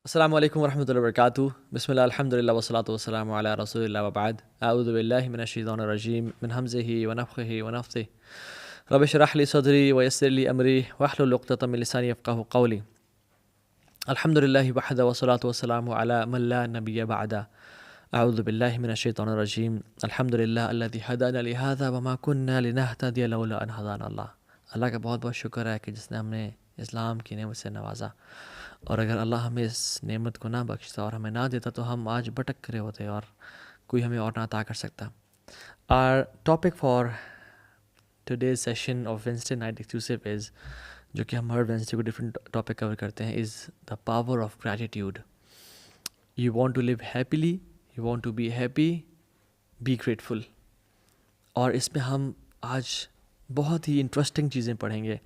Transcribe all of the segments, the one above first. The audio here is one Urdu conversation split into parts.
السلام علیکم ورحمۃ اللہ وبرکاتہ. بسم اللہ الحمد للہ والصلاۃ والسلام علی رسول اللہ وبعد. اعوذ باللہ من الشیطان الرجیم من ہمزہ ونفخہ ونفثہ رب اشرح لی صدری ویسر لی امری واحلل عقدۃ من لسانی یفقہوا قولی. الحمد للہ وحدہ والصلاۃ والسلام علی من لا نبی بعدہ. اعوذ باللہ من الشیطان الرجیم. الحمد للہ الذی ہدانا لہذا وما کننا لنہتدی لولا ان ہدانا اللہ. اللہ کا بہت بہت شکر ہے کہ جس نے ہم نے اسلام کی نعمت سے نوازا، اور اگر اللہ ہمیں اس نعمت کو نہ بخشتا اور ہمیں نہ دیتا تو ہم آج بھٹک رہے ہوتے اور کوئی ہمیں اور نہ عطا کر سکتا. Our topic for today's session of Wednesday night exclusive is، جو کہ ہم ہر وینسڈے کو ڈفرینٹ ٹاپک کور کرتے ہیں، is the power of gratitude. You want to live happily, you want to be happy, be grateful. اور اس میں ہم آج بہت ہی انٹرسٹنگ چیزیں پڑھیں گے،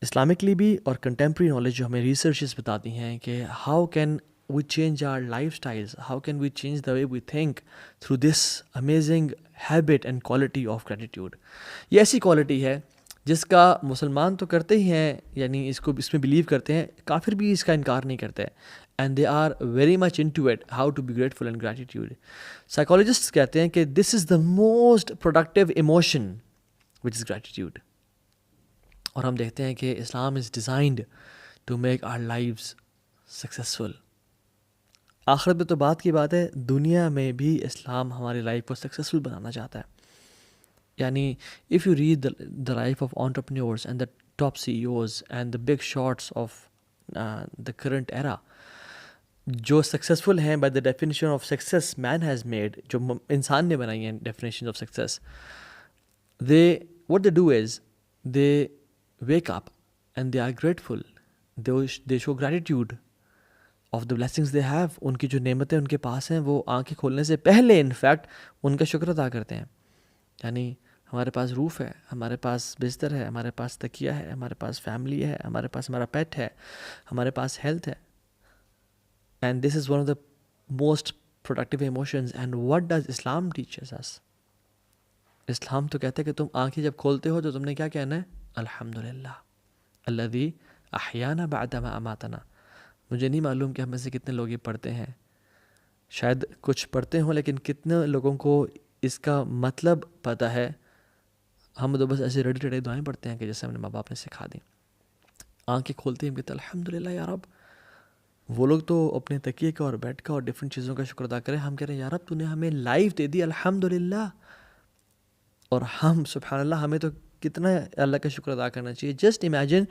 اسلامکلی بھی اور کنٹمپری نالج جو ہمیں ریسرچز بتاتی ہیں کہ how can we change our lifestyles, how can we change the way we think through this amazing habit and quality of gratitude. یہ ایسی کوالٹی ہے جس کا مسلمان تو کرتے ہی ہیں، یعنی اس میں بلیو کرتے ہیں، کافر بھی اس کا انکار نہیں کرتے، and they are very much into it how to be grateful and gratitude. Psychologist کہتے ہیں کہ this is the most productive emotion which is gratitude. اور ہم دیکھتے ہیں کہ Islam is designed to make our lives successful. آخرت میں تو بات کی بات ہے، دنیا میں بھی اسلام ہماری لائف کو سکسیزفل بنانا چاہتا ہے. یعنی if you read the life of entrepreneurs and the top CEOs and the big shots of the current era, جو سکسیزفل ہیں by the definition of success man has made, جو انسان نے بنائی ہیں definition of success, they what they do is they wake up and they are grateful. They show gratitude of the blessings they have. ان کی جو نعمتیں ان کے پاس ہیں وہ آنکھیں کھولنے سے پہلے انفیکٹ ان کا شکر ادا کرتے ہیں. یعنی ہمارے پاس روف ہے، ہمارے پاس بستر ہے، ہمارے پاس تکیہ ہے، ہمارے پاس فیملی ہے، ہمارے پاس ہمارا پیٹ ہے، ہمارے پاس ہیلتھ ہے. And this is one of the most productive emotions. And what does Islam teaches us? اسلام تو کہتا ہے کہ تم آنکھیں جب کھولتے ہو تو تم نے کیا کہنا ہے؟ الحمدللہ الذی احیانا بعد ما اماتنا. مجھے نہیں معلوم کہ ہم میں سے کتنے لوگ یہ پڑھتے ہیں، شاید کچھ پڑھتے ہوں، لیکن کتنے لوگوں کو اس کا مطلب پتہ ہے؟ ہم تو بس ایسے ریڈی ٹیڈی دعائیں پڑھتے ہیں کہ جیسے ہم نے ماں باپ نے سکھا دیں. آنکھیں کھولتے ہیں کہتے ہیں الحمدللہ یا رب. وہ لوگ تو اپنے تکیے کا اور بیڈ کا اور ڈفرینٹ چیزوں کا شکر ادا کریں، ہم کہہ رہے ہیں یا رب تو نے ہمیں لائف دے دی الحمدللہ. اور ہم سبحان اللہ ہمیں تو کتنا اللہ کا شکر ادا کرنا چاہیے. جسٹ امیجن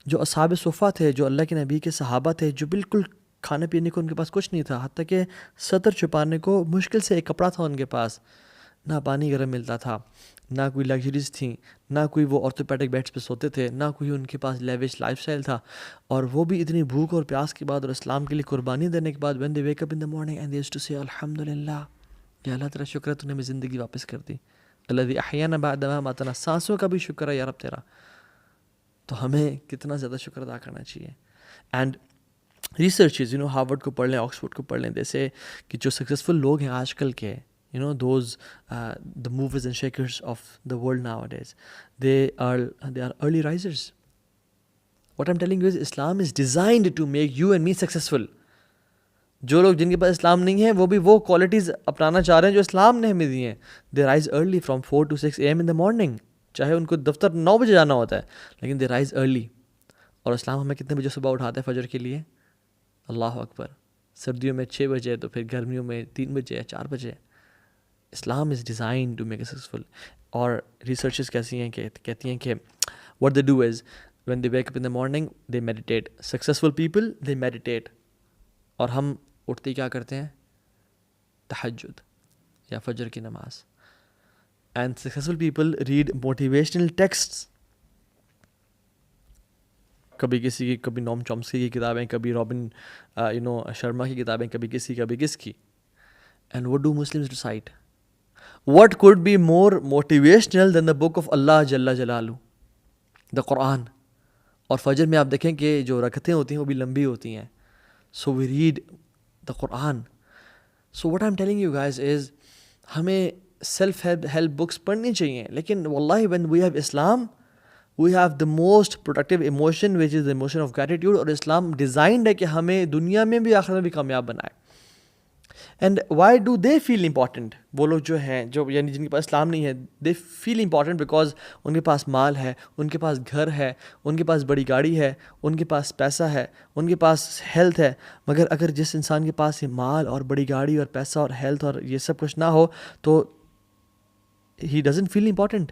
جو اصحاب صفہ تھے، جو اللہ کے نبی کے صحابہ تھے، جو بالکل کھانے پینے کو ان کے پاس کچھ نہیں تھا، حتیٰ کہ سطر چھپانے کو مشکل سے ایک کپڑا تھا ان کے پاس، نہ پانی گرم ملتا تھا، نہ کوئی لگژریز تھیں، نہ کوئی وہ آرتھوپیڈک بیڈس پہ سوتے تھے، نہ کوئی ان کے پاس لیوش لائف اسٹائل تھا. اور وہ بھی اتنی بھوک اور پیاس کے بعد اور اسلام کے لیے قربانی دینے کے بعد when they wake up in the morning and they used to say الحمدللہ، یا اللہ تیرا شکر ہے تو نے ہمیں زندگی واپس کر دی. الذی احیانا بعد ما اماتنا، سانسوں کا بھی شکر ہے یا رب تیرا. تو ہمیں کتنا زیادہ شکر ادا کرنا چاہیے. اینڈ ریسرچز ہارورڈ کو پڑھ لیں، آکسفورڈ کو پڑھ لیں، جیسے کہ جو سکسیزفل لوگ ہیں آج کل کے، those the movers and shakers of the world nowadays, they are early risers. What I am telling you is Islam is designed to make you and me successful. جو لوگ جن کے پاس اسلام نہیں ہے وہ بھی وہ کوالٹیز اپنانا چاہ رہے ہیں جو اسلام نے ہمیں دی ہیں. دے rise early from 4 to 6 AM in the morning. چاہے ان کو دفتر 9 بجے جانا ہوتا ہے لیکن دے رائز ارلی. اور اسلام ہمیں کتنے بجے صبح اٹھاتا ہے فجر کے لیے؟ اللہ اکبر. سردیوں میں 6 بجے تو پھر گرمیوں میں 3 بجے 4 بجے. Islam is design to make a successful. اور ریسرچز کیسی ہیں کہ کہتی ہیں کہ what they do is when they wake up in the morning they meditate. Successful people they meditate. اور ہم اٹھتے کیا کرتے ہیں؟ تہجد یا فجر کی نماز. And successful people read motivational texts. کبھی کسی کی، کبھی نوم چومسکی کی کتابیں، کبھی رابن شرما کی کتابیں، کبھی کسی، کبھی کس کی. And what do Muslims recite? What could be more motivational than the book of Allah جل جلالہ، دا قرآن. اور فجر میں آپ دیکھیں کہ جو رکعتیں ہوتی ہیں وہ بھی لمبی ہوتی ہیں. So we read the Quran. So what I'm telling you guys is ہمیں سیلف ہیلپ بکس پڑھنی چاہیے، لیکن واللہ when we have Islam we have the most productive emotion which is the emotion of gratitude. اور اسلام ڈیزائنڈ ہے کہ ہمیں دنیا میں بھی آخرت میں بھی کامیاب بنائے. And why do they feel important? وہ لوگ جو ہیں جو یعنی جن کے پاس اسلام نہیں ہے, دے فیل امپورٹنٹ بیکاز ان کے پاس مال ہے, ان کے پاس گھر ہے, ان کے پاس بڑی گاڑی ہے, ان کے پاس پیسہ ہے, ان کے پاس ہیلتھ ہے. مگر اگر جس انسان کے پاس یہ مال اور بڑی گاڑی اور پیسہ اور ہیلتھ اور یہ سب کچھ نہ ہو تو he doesn't feel important.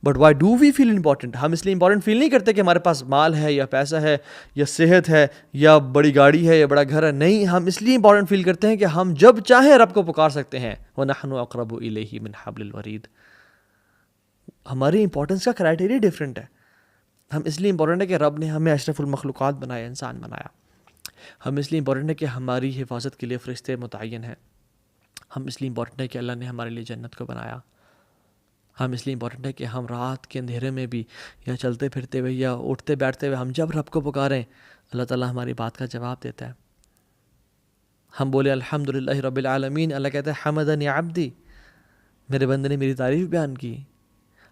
But why do we feel important? ہم اس لیے امپورٹنٹ فیل نہیں کرتے کہ ہمارے پاس مال ہے یا پیسہ ہے یا صحت ہے یا بڑی گاڑی ہے یا بڑا گھر ہے. نہیں, ہم اس لیے امپورٹنٹ فیل کرتے ہیں کہ ہم جب چاہیں رب کو پکار سکتے ہیں. وَنَحْنُ أَقْرَبُ إِلَيْهِ مِنْ حَبْلِ الْوَرِيدِ. ہماری امپورٹنس کا کرائٹیریا ڈفرینٹ ہے. ہم اس لیے امپورٹنٹ ہے کہ رب نے ہمیں اشرف المخلوقات بنایا, انسان بنایا. ہم اس لیے امپورٹنٹ ہے کہ ہماری حفاظت کے لیے فرشتے متعین ہیں. ہم اس لیے امپورٹنٹ ہے کہ اللہ نے ہمارے لیے جنت کو بنایا. ہم اس لیے امپورٹنٹ ہے کہ ہم رات کے اندھیرے میں بھی یا چلتے پھرتے ہوئے یا اٹھتے بیٹھتے ہوئے ہم جب رب کو پکاریں اللہ تعالیٰ ہماری بات کا جواب دیتا ہے. ہم بولے الحمدللہ رب العالمین, اللہ کہتا ہے حمدنی عبدی, میرے بندے نے میری تعریف بیان کی.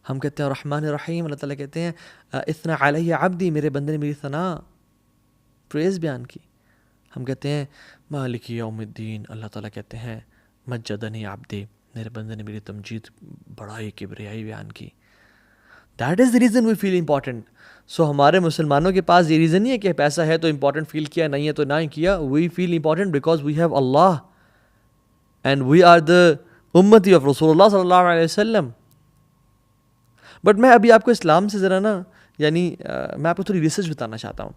ہم کہتے ہیں الرحمن الرحیم, اللہ تعالیٰ کہتے ہیں اثنى علیہ عبدی, میرے بندے نے میری ثنا پریز بیان کی. ہم کہتے ہیں مالک یوم الدین, اللہ تعالیٰ کہتے ہیں مجدنی عبدی, میرے بندے نے میری تمجید بڑائی کبریائی بیان کی. That is the reason we feel important. So ہمارے مسلمانوں کے پاس یہ ریزن نہیں ہے کہ پیسہ ہے تو امپورٹنٹ فیل کیا, نہیں ہے تو نہ ہی کیا. We feel important because we have Allah and we are the امتی آف رسول اللہ صلی اللہ علیہ وسلم. بٹ میں ابھی آپ کو اسلام سے ذرا نا یعنی میں آپ کو تھوڑی ریسرچ بتانا چاہتا ہوں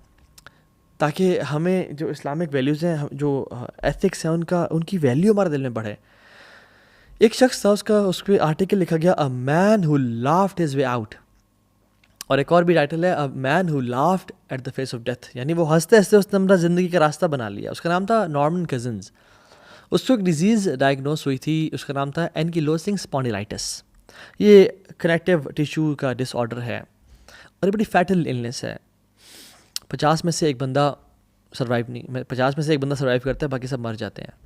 تاکہ ہمیں جو اسلامک ویلیوز ہیں, جو ایتھکس ہیں, ان کی ویلیو ہمارے دل میں بڑھے. ایک شخص تھا, اس پہ آرٹیکل لکھا گیا a man who laughed his way out, اور ایک اور بھی ٹائٹل ہے a man who laughed at the face of death, یعنی وہ ہنستے ہنستے اس نے اپنا زندگی کا راستہ بنا لیا. اس کا نام تھا نارمن کزنز. اس کو ایک ڈیزیز ڈائگنوز ہوئی تھی, اس کا نام تھا اینکیلوسنگ اسپونڈیلائٹس. یہ کنیکٹیو ٹیشو کا ڈس آرڈر ہے اور یہ بڑی فیٹل النس ہے. 50 میں سے ایک بندہ سروائیو کرتا ہے, باقی سب مر جاتے ہیں.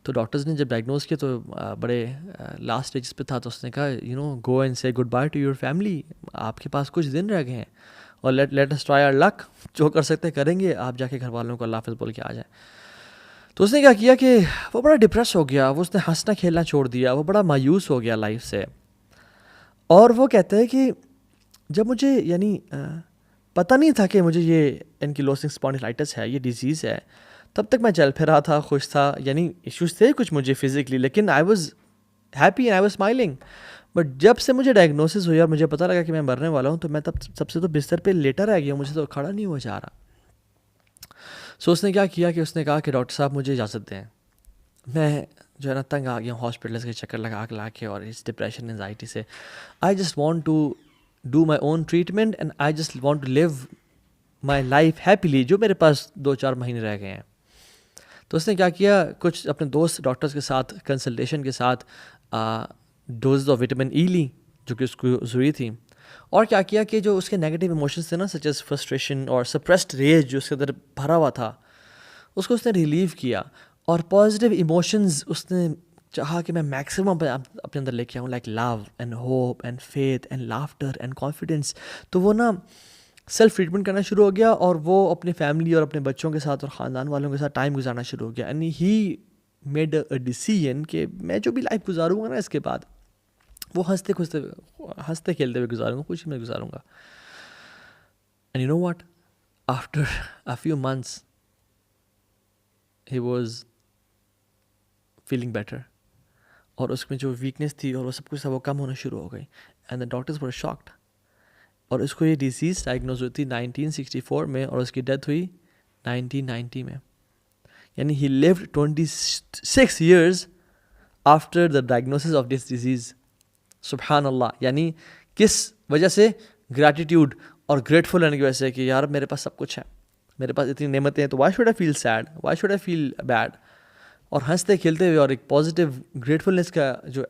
تو ڈاکٹرز نے جب ڈائگنوز کیا تو بڑے لاسٹ اسٹیجز پہ تھا, تو اس نے کہا گو اینڈ سے good by two your family, آپ کے پاس کچھ دن رہ گئے ہیں اور لیٹ اس ٹرائی آور لک, جو کر سکتے کریں گے, آپ جا کے گھر والوں کو اللہ حافظ بول کے آ جائیں. تو اس نے کیا کیا کہ وہ بڑا ڈپریس ہو گیا, اس نے ہنسنا کھیلنا چھوڑ دیا, وہ بڑا مایوس ہو گیا لائف سے. اور وہ کہتا ہے کہ جب مجھے یعنی پتہ نہیں تھا کہ مجھے یہ اینکیلوسنگ اسپونڈیلائٹس ہے, یہ ڈیزیز ہے, تب تک میں چل پھر رہا تھا, خوش تھا, یعنی ایشوز تھے کچھ مجھے فزیکلی, لیکن I was happy and I was smiling. But جب سے مجھے ڈائگنوسس ہوئی اور مجھے پتہ لگا کہ میں مرنے والا ہوں, تو میں تب سب سے تو بستر پہ لیٹا رہ گیا, مجھے تو کھڑا نہیں ہوا جا رہا. سو اس نے کیا کیا کہ اس نے کہا کہ ڈاکٹر صاحب مجھے اجازت دیں, میں جو ہے نا تنگ آ گیا ہوں ہاسپٹلس کے چکر لگا کے اور اس ڈپریشن انزائٹی سے. I just want to do my own treatment and I just want to live my life happily, جو میرے پاس 2-4 مہینے رہ گئے ہیں. تو اس نے کیا کیا, کچھ اپنے دوست ڈاکٹرز کے ساتھ کنسلٹیشن کے ساتھ ڈوز آف وٹامن ای لی, جو کہ اس کو ضروری تھی. اور کیا کیا کہ جو اس کے نیگیٹو ایموشنز تھے نا, سچ ایز فرسٹریشن اور سپریسڈ ریج جو اس کے اندر بھرا ہوا تھا, اس کو اس نے ریلیو کیا. اور پازیٹیو ایموشنز اس نے چاہا کہ میں میکسیمم اپنے اندر لے کے آؤں, like love and hope and faith and laughter and confidence. تو وہ نا سیلف ٹریٹمنٹ کرنا شروع ہو گیا, اور وہ اپنی فیملی اور اپنے بچوں کے ساتھ اور خاندان والوں کے ساتھ ٹائم گزارنا شروع ہو گیا. And he made a decision کہ میں جو بھی لائف گزاروں گا نا اس کے بعد, وہ ہنستے کھیلتے ہوئے گزاروں گا, خوشی میں گزاروں گا. And you know what, after a few months he was feeling better, اور اس میں جو ویکنیس تھی اور وہ سب کچھ تھا وہ کم ہونا شروع ہو گئی. And the doctors were shocked. اور اس کو یہ ڈیزیز ڈائگنوز ہوئی تھی 1964 میں, اور اس کی ڈیتھ ہوئی 1990 میں. یعنی he lived 26 years after the diagnosis of this disease. سبحان اللہ. یعنی کس وجہ سے؟ گریٹیٹیوڈ اور گریٹفل رہنے کی وجہ سے کہ یار میرے پاس سب کچھ ہے, میرے پاس اتنی نعمتیں ہیں, تو why should I feel sad, why should I feel bad. اور ہنستے کھیلتے ہوئے اور ایک پازیٹیو گریٹفلنس کا جو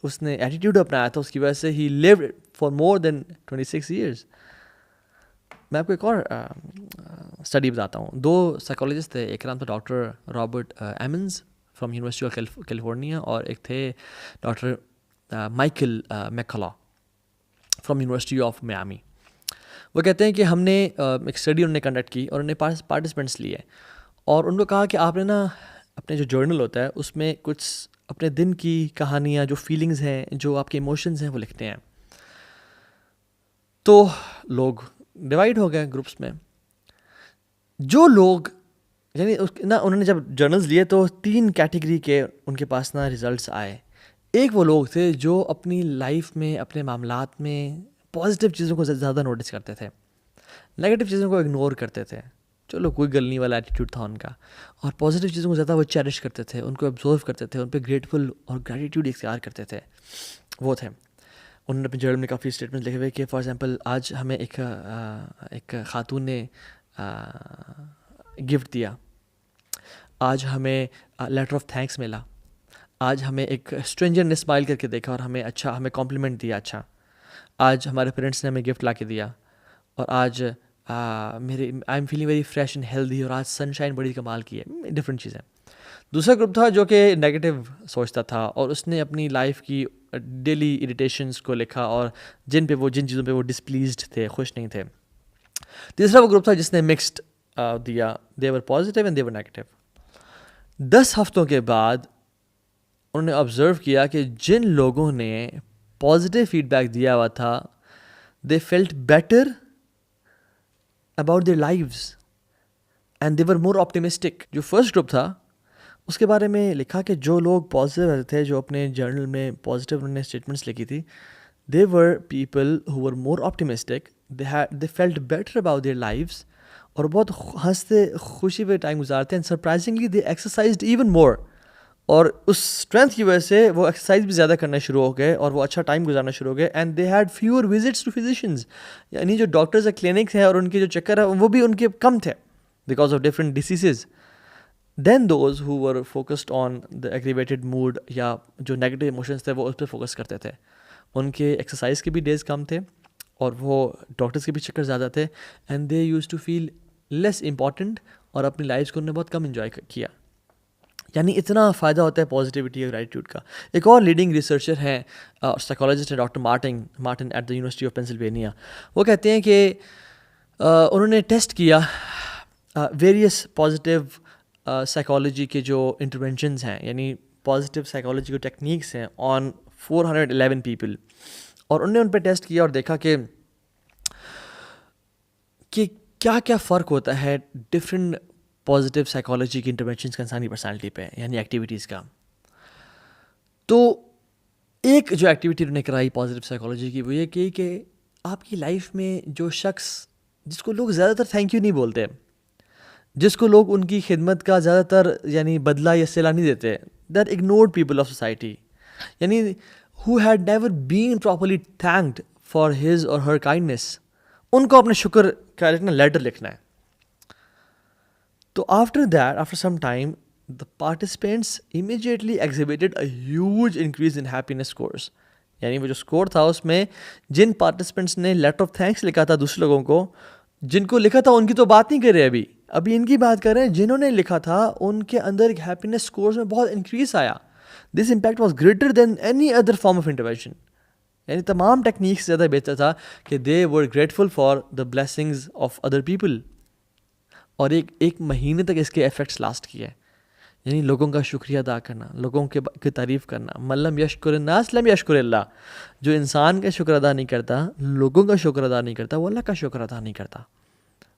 اس نے ایٹیٹیوڈ اپنایا تھا, اس کی وجہ سے he lived for more than 26 years. میں آپ کو ایک اور اسٹڈی بتاتا ہوں. 2 سائیکالوجسٹ تھے, ایک کا نام تھا doctor Robert Emmons from university of California, اور ایک تھے doctor Michael McCullough. From university of Miami. وہ کہتے ہیں کہ ہم نے ایک اسٹڈی انہوں نے کنڈکٹ کی اور انہوں نے پارٹیسپینٹس لیے اور ان کو کہا کہ آپ نے نا اپنے جو جرنل ہوتا ہے اس میں کچھ اپنے دن کی کہانیاں، جو فیلنگز ہیں، جو آپ کے ایموشنز ہیں وہ لکھتے ہیں. تو لوگ ڈیوائڈ ہو گئے گروپس میں. جو لوگ یعنی نا انہوں نے جب جرنلز لیے تو 3 کیٹیگری کے ان کے پاس نا ریزلٹس آئے. ایک وہ لوگ تھے جو اپنی لائف میں، اپنے معاملات میں پازیٹیو چیزوں کو زیادہ نوٹس کرتے تھے، نیگیٹو چیزوں کو اگنور کرتے تھے. چلو کوئی گلنی والا ایٹیٹیوڈ تھا ان کا. اور پازیٹیو چیزوں کو زیادہ وہ چیریش کرتے تھے، ان کو ابزرو کرتے تھے، ان پہ گریٹفل اور گریٹیٹیوڈ اختیار کرتے تھے. وہ تھے. انہوں نے اپنے جرنل میں کافی اسٹیٹمنٹ لکھے ہوئے کہ فار ایگزامپل آج ہمیں ایک خاتون نے گفٹ دیا، آج ہمیں لیٹر آف تھینکس ملا، آج ہمیں ایک اسٹرینجر نے اسمائل کر کے دیکھا اور ہمیں کمپلیمنٹ دیا. اچھا آج ہمارے پیرنٹس نے ہمیں گفٹ لا کے دیا، اور آج I am feeling very fresh and healthy, اور آج سن شائن بڑی کمال کی ہے. ڈفرینٹ چیزیں. دوسرا گروپ تھا جو کہ نیگیٹو سوچتا تھا اور اس نے اپنی لائف کی ڈیلی اریٹیشنس کو لکھا اور جن چیزوں پہ وہ ڈسپلیزڈ تھے، خوش نہیں تھے. تیسرا وہ گروپ تھا جس نے مکسڈ دیا، they were positive and they were negative. 10 ہفتوں کے بعد انہوں نے آبزرو کیا کہ جن لوگوں نے پازیٹیو فیڈ بیک دیا ہوا تھا they felt better about their lives and they were more optimistic. جو فرسٹ گروپ تھا اس کے بارے میں لکھا کہ جو لوگ پازیٹیو رہتے تھے، جو اپنے جرنل میں پازیٹیو انہوں نے اسٹیٹمنٹس لکھی تھی، they were people who were more optimistic, they felt better about their lives, اور بہت ہنستے خوشی ہوئے ٹائم گزارتے ہیں. Surprisingly they exercised even more, اور اس اسٹرینتھ کی وجہ سے وہ ایکسرسائز بھی زیادہ کرنا شروع ہو گئے اور وہ اچھا ٹائم گزارنا شروع ہو گئے. And they had fewer visits to physicians, یعنی جو ڈاکٹرز یا کلینکس ہیں اور ان کے جو چکر ہیں وہ بھی ان کے کم تھے because of different diseases. Then those who were focused on the aggravated mood, یا جو نیگیٹو ایموشنس تھے وہ اس پہ فوکس کرتے تھے. ان کے ایکسرسائز کے بھی ڈیز کم تھے اور وہ ڈاکٹرز کے بھی چکر زیادہ تھے. And they used to feel less important, اور اپنی لائف کو انہوں نے بہت کم انجوائے کیا. یعنی اتنا فائدہ ہوتا ہے پازیٹیوٹی اور گریٹیوڈ کا. ایک اور لیڈنگ ریسرچر ہیں، سائیکالوجسٹ ہیں، doctor Martin at the university of Pennsylvania. وہ کہتے ہیں کہ انہوں نے ٹیسٹ کیا ویریس پازیٹیو سائیکالوجی کے جو انٹرونشنز ہیں، یعنی پازیٹیو سائیکالوجی کے ٹیکنیکس ہیں آن 411 پیپل، اور انہوں نے ان پہ ٹیسٹ کیا اور دیکھا کہ کیا کیا فرق ہوتا ہے ڈفرینٹ پازیٹیو سائیکالوجی کی انٹرونشنس کا انسانی پرسنالٹی پہ، یعنی ایکٹیویٹیز کا. تو ایک جو ایکٹیویٹی انہوں نے کرائی پازیٹیو سائیکالوجی کی وہ یہ کہ آپ کی لائف میں جو شخص جس کو لوگ زیادہ تر تھینک یو نہیں بولتے، جس کو لوگ ان کی خدمت کا زیادہ تر یعنی بدلہ یا صلہ نہیں دیتے، they are ignored people of society, یعنی who had never been properly thanked for his or her kindness, ان کو اپنے شکر کا لیٹر لکھنا ہے. تو after some time the participants immediately exhibited a huge increase in happiness scores. یعنی وہ جو اسکور تھا اس میں جن پارٹیسپینٹس نے لیٹر آف تھینکس لکھا تھا دوسرے لوگوں کو، جن کو لکھا تھا ان کی تو بات نہیں کر رہے ابھی ان کی بات کر رہے ہیں. جنہوں نے لکھا تھا ان کے اندر ایک ہیپینس اسکورس میں بہت انکریز آیا. This impact was greater than any other form of intervention. یعنی تمام ٹیکنیک سے زیادہ بہتر تھا کہ they were grateful for the blessings of other people. اور ایک مہینے تک اس کے ایفیکٹس لاسٹ کیے. یعنی لوگوں کا شکریہ ادا کرنا، لوگوں کی تعریف کرنا. من لم یشکر الناس لم یشکر اللہ. جو انسان کا شکر ادا نہیں کرتا، لوگوں کا شکر ادا نہیں کرتا، وہ اللہ کا شکر ادا نہیں کرتا.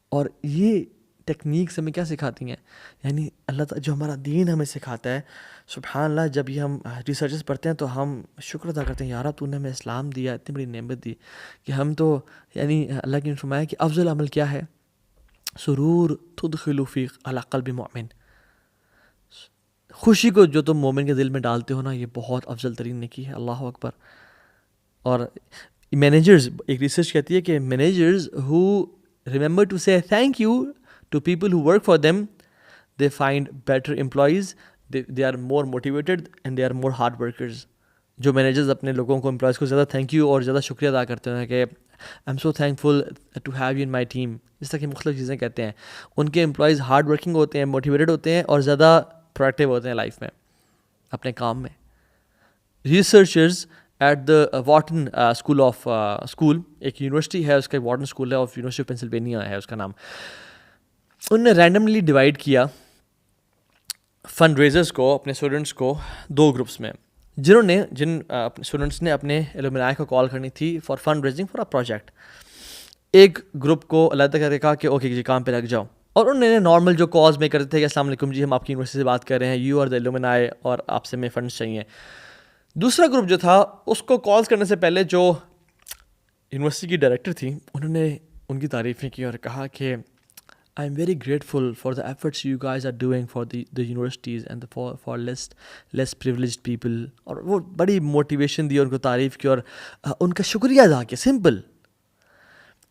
اور یہ ٹیکنیکس ہمیں کیا سکھاتی ہیں؟ یعنی اللہ تعالیٰ جو ہمارا دین ہمیں سکھاتا ہے، سبحان اللہ، جب یہ ہم ریسرچز پڑھتے ہیں تو ہم شکر ادا کرتے ہیں، یارا تو نے ہمیں اسلام دیا، اتنی بڑی نعمت دی کہ ہم تو یعنی اللہ کی نے فرمایا کہ افضل عمل کیا ہے؟ سرور تدخل فی علی قلب مؤمن. خوشی کو جو تم مومن کے دل میں ڈالتے ہو نا، یہ بہت افضل ترین نیکی ہے. اللہ اکبر. اور مینیجرز، ایک ریسرچ کہتی ہے کہ managers who remember to say thank you to people who work for them, they find better employees, they are more motivated and they are more hard workers. جو مینیجرز اپنے لوگوں کو، امپلائیز کو زیادہ تھینک یو اور زیادہ شکریہ ادا کرتے ہیں کہ I am so thankful to have you in my team, اس طرح کی مختلف چیزیں کہتے ہیں، ان کے امپلائیز ہارڈ ورکنگ ہوتے ہیں، موٹیویٹیڈ ہوتے ہیں اور زیادہ پروڈکٹیو ہوتے ہیں لائف میں، اپنے کام میں. Researchers at the Wharton school ایک یونیورسٹی ہے، اس کا وارٹن اسکول ہے آف یونیورسٹی آف پینسلوینیا ہے اس کا نام. ان نے رینڈملی ڈیوائڈ کیا فنڈ ریزرس کو اپنے اسٹوڈنٹس کو 2 گروپس میں، جن اسٹوڈنٹس نے اپنے الومنائی کو کال کرنی تھی for fundraising for a project. ایک گروپ کو علیحدہ کر کے کہا کہ اوکے جی کام پہ لگ جاؤ، اور انہوں نے نارمل جو کالز میں کرتے تھے کہ السلام علیکم جی، ہم آپ کی یونیورسٹی سے بات کر رہے ہیں، یو آر دا الومنائی اور آپ سے ہمیں فنڈس چاہیے. دوسرا گروپ جو تھا اس کو کالز کرنے سے پہلے جو یونیورسٹی کی ڈائریکٹر تھی انہوں نے ان کی تعریفیں کی اور کہا کہ I am very grateful for the efforts you guys are doing for the universities and for less privileged people. اور وہ بڑی موٹیویشن دی، ان کو تعریف کی اور ان کا شکریہ ادا کیا. Simple.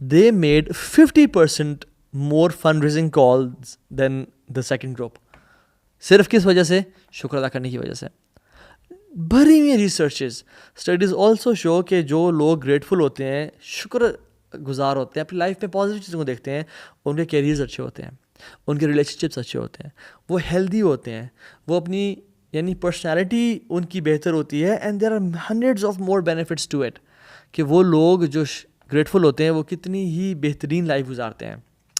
They made 50% more fundraising calls than the second group. صرف کس وجہ سے؟ شکر ادا کرنے کی وجہ سے. بھری ہوئی ریسرچز اسٹڈیز آلسو شو کہ جو لوگ گریٹفل ہوتے ہیں، شکر گزار ہوتے ہیں، اپنی لائف میں پازیٹیو چیزوں کو دیکھتے ہیں، ان کے کیریئرز اچھے ہوتے ہیں، ان کے ریلیشن شپس اچھے ہوتے ہیں، وہ ہیلدی ہوتے ہیں، وہ اپنی یعنی پرسنالٹی ان کی بہتر ہوتی ہے. And there are hundreds of more benefits to it کہ وہ لوگ جو گریٹفل ہوتے ہیں وہ کتنی ہی بہترین لائف گزارتے ہیں.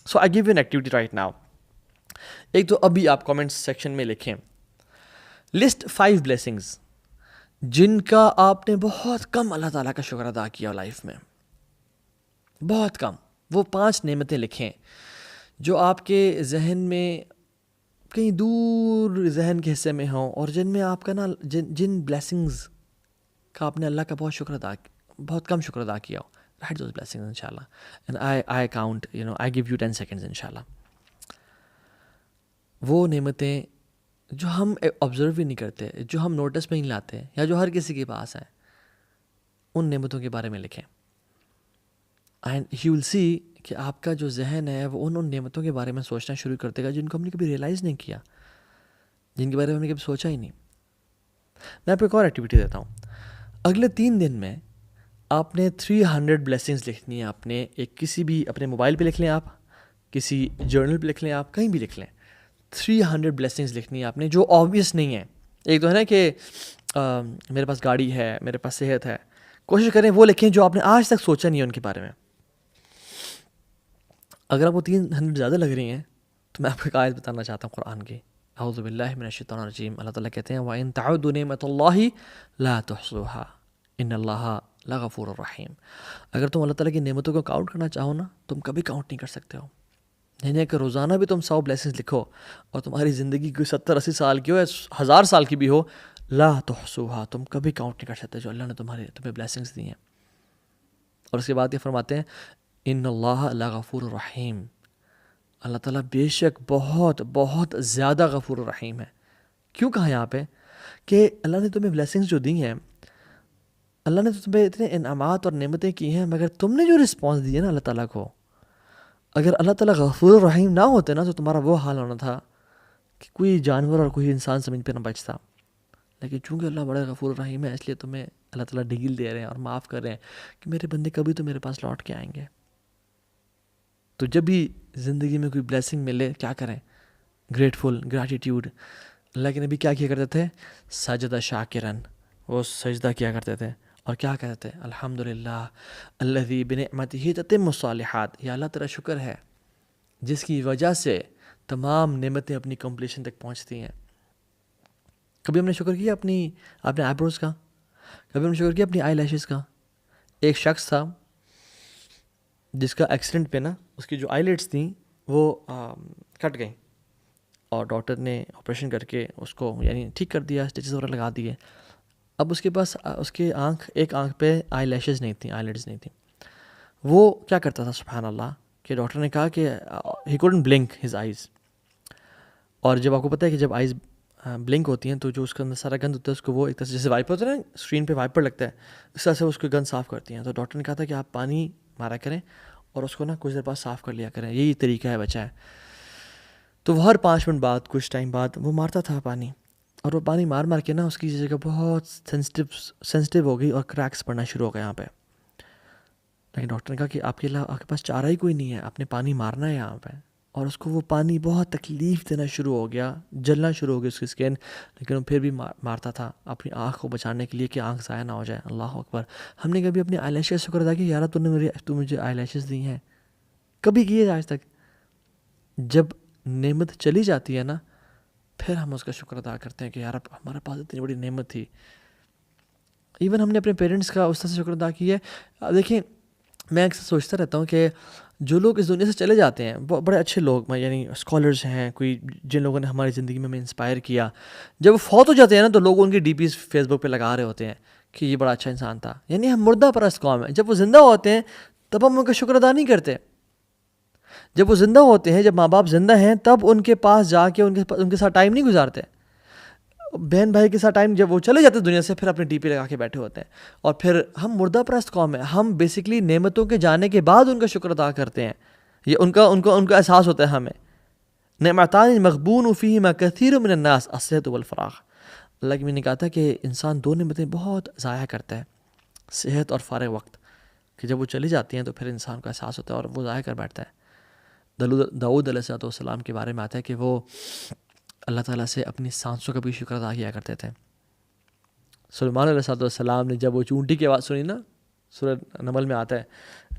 So I give you an activity right now. ایک تو ابھی آپ کامنٹس سیکشن میں لکھیں لسٹ 5 بلیسنگز جن کا آپ نے بہت کم اللہ تعالیٰ کا شکر ادا کیا لائف میں، بہت کم. وہ 5 نعمتیں لکھیں جو آپ کے ذہن میں کہیں دور ذہن کے حصے میں ہوں، اور جن میں آپ کا نا جن بلیسنگز کا آپ نے اللہ کا بہت کم شکر ادا کیا ہو. Write those blessings inshallah, and I count, I give you 10 seconds inshallah. وہ نعمتیں جو ہم آبزرو بھی نہیں کرتے، جو ہم نوٹس میں نہیں لاتے، یا جو ہر کسی کے پاس ہیں، ان نعمتوں کے بارے میں لکھیں. اینڈ یو ول سی کہ آپ کا جو ذہن ہے وہ ان نعمتوں کے بارے میں سوچنا شروع کر دے گا جن کو ہم نے کبھی ریئلائز نہیں کیا، جن کے بارے میں ہم نے کبھی سوچا ہی نہیں. میں آپ کو ایک اور ایکٹیویٹی دیتا ہوں. اگلے 3 دن میں آپ نے 300 بلیسنگز لکھنی ہے. آپ نے کسی بھی اپنے موبائل پہ لکھ لیں، آپ کسی جرنل پہ لکھ لیں، آپ کہیں بھی لکھ لیں. 300 بلیسنگز لکھنی ہے آپ نے جو آبویس نہیں ہیں. ایک تو ہے نا کہ میرے پاس گاڑی ہے، میرے پاس صحت ہے. کوشش کریں وہ لکھیں جو آپ نے آج تک سوچا نہیں ہے ان کے بارے میں. اگر آپ کو 300 زیادہ لگ رہی ہیں تو میں آپ کو ایک آیت بتانا چاہتا ہوں قرآن کی. اعوذ باللہ من الشیطان الرجیم. اللہ تعالیٰ کہتے ہیں وَإِن تَعُدُّوا نِعْمَةَ اللَّهِ لَا تُحْصُوهَا إِنَّ اللَّهَ لَغَفُورٌ رَحِيمٌ. اگر تم اللہ تعالیٰ کی نعمتوں کو کاؤنٹ کرنا چاہو نا، تم کبھی کاؤنٹ نہیں کر سکتے ہو. یعنی کہ روزانہ بھی تم 100 بلیسنگز لکھو اور تمہاری زندگی کوئی 70-80 سال کی ہو یا 1000 سال کی بھی ہو، لا تحصوها، تم کبھی کاؤنٹ نہیں کر سکتے جو اللہ نے تمہیں بلیسنگز دی ہیں. اور اس کے بعد یہ فرماتے ہیں ان اللہ لغفور رحیم. اللہ تعالیٰ بے شک بہت بہت زیادہ غفور الرحیم ہے. کیوں کہا یہاں پہ کہ اللہ نے تمہیں بلیسنگز جو دی ہیں، اللہ نے تو تمہیں اتنے انعامات اور نعمتیں کی ہیں، مگر تم نے جو رسپانس دی ہے نا اللہ تعالیٰ کو، اگر اللہ تعالیٰ غفور الرحیم نہ ہوتے نا تو تمہارا وہ حال ہونا تھا کہ کوئی جانور اور کوئی انسان زمین پہ نہ بچتا. لیکن چونکہ اللہ بڑا غفور الرحیم ہے، اس لیے تمہیں اللہ تعالیٰ ڈیل دے رہے ہیں اور معاف کر رہے ہیں کہ میرے بندے کبھی تو میرے پاس لوٹ کے آئیں گے. تو جب بھی زندگی میں کوئی بلیسنگ ملے کیا کریں؟ گریٹیٹیوڈ. اللہ کے نبی کیا کرتے تھے؟ سجدہ شاکرن، وہ سجدہ کیا کرتے تھے اور کیا کہتے تھے؟ الحمدللہ الذی بنعمتہ تتم الصالحات. یا اللہ تیرا شکر ہے جس کی وجہ سے تمام نعمتیں اپنی کمپلیشن تک پہنچتی ہیں. کبھی ہم نے شکر کیا اپنے آئی بروز کا؟ کبھی ہم نے شکر کیا اپنی آئی لیشز کا؟ ایک شخص تھا جس کا ایکسیڈنٹ پہ نا اس کی جو آئی لیڈس تھیں وہ کٹ گئیں، اور ڈاکٹر نے آپریشن کر کے اس کو یعنی ٹھیک کر دیا، اسٹیچز وغیرہ لگا دیے. اب اس کے پاس اس کے ایک آنکھ پہ آئی لیشز نہیں تھیں، آئی لیڈز نہیں تھیں. وہ کیا کرتا تھا سبحان اللہ کہ ڈاکٹر نے کہا کہ he couldn't blink his eyes. اور جب آپ کو پتہ ہے کہ جب آئیز بلنک ہوتی ہیں تو جو اس کے اندر سارا گند ہوتا ہے اس کو وہ ایک طرح سے جیسے وائپر ہوتا ہے نا، اسکرین پہ وائپر لگتا ہے، اس طرح سے اس کو گند صاف کرتی ہیں. تو ڈاکٹر نے کہا تھا کہ آپ پانی مارا کریں اور اس کو نا کچھ دیر بعد صاف کر لیا کریں، یہی طریقہ ہے بچہ ہے. تو وہ ہر 5 منٹ بعد کچھ ٹائم بعد وہ مارتا تھا پانی، اور وہ پانی مار کے نا اس کی جگہ بہت سینسٹیو ہو گئی اور کریکس پڑنا شروع ہو گئے یہاں پہ. لیکن ڈاکٹر نے کہا کہ آپ کے پاس چارہ ہی کوئی نہیں ہے، آپ نے پانی مارنا ہے یہاں پہ. اور اس کو وہ پانی بہت تکلیف دینا شروع ہو گیا، جلنا شروع ہو گیا اس کی اسکن، لیکن وہ پھر بھی مارتا تھا اپنی آنکھ کو بچانے کے لیے کہ آنکھ ضائع نہ ہو جائے. اللہ اکبر. ہم نے کبھی اپنی آئی لیشز کا شکر ادا کیا، یار تو مجھے آئی لیشز دی ہیں؟ کبھی کیے آج تک؟ جب نعمت چلی جاتی ہے نا، پھر ہم اس کا شکر ادا کرتے ہیں کہ یار ہمارے پاس اتنی بڑی نعمت تھی. ایون ہم نے اپنے پیرنٹس کا اس طرح سے شکر ادا کیا ہے. دیکھیں، میں اکثر سوچتا رہتا ہوں کہ جو لوگ اس دنیا سے چلے جاتے ہیں، بڑے اچھے لوگ، یعنی اسکالرز ہیں، کوئی جن لوگوں نے ہماری زندگی میں ہمیں انسپائر کیا، جب وہ فوت ہو جاتے ہیں نا تو لوگ ان کی ڈی پیز فیس بک پہ لگا رہے ہوتے ہیں کہ یہ بڑا اچھا انسان تھا. یعنی ہم مردہ پرست قوم ہیں. جب وہ زندہ ہوتے ہیں تب ہم ان کا شکر ادا نہیں کرتے. جب وہ زندہ ہوتے ہیں، جب ماں باپ زندہ ہیں، تب ان کے پاس جا کے ان کے ساتھ ٹائم نہیں گزارتے. بہن بھائی کے ساتھ ٹائم، جب وہ چلے جاتے ہیں دنیا سے، پھر اپنے ڈی پی لگا کے بیٹھے ہوتے ہیں. اور پھر ہم مردہ پرست قوم ہیں. ہم بیسکلی نعمتوں کے جانے کے بعد ان کا شکر ادا کرتے ہیں. یہ ان کا احساس ہوتا ہے ہمیں. نعمتان مغبون فیہما کثیر من الناس الصحۃ والفراغ. اللہ کی میں نے کہا تھا کہ انسان دو نعمتیں بہت ضائع کرتا ہے، صحت اور فارغ وقت، کہ جب وہ چلی جاتی ہیں تو پھر انسان کو احساس ہوتا ہے اور وہ ضائع کر بیٹھتا ہے. داؤد علیہ السلام کے بارے میں آتا ہے کہ وہ اللہ تعالیٰ سے اپنی سانسوں کا بھی شکر ادا کیا کرتے تھے. سلیمان علیہ السلام نے جب وہ چونٹی کی آواز سنی نا، سورہ نمل میں آتا ہے،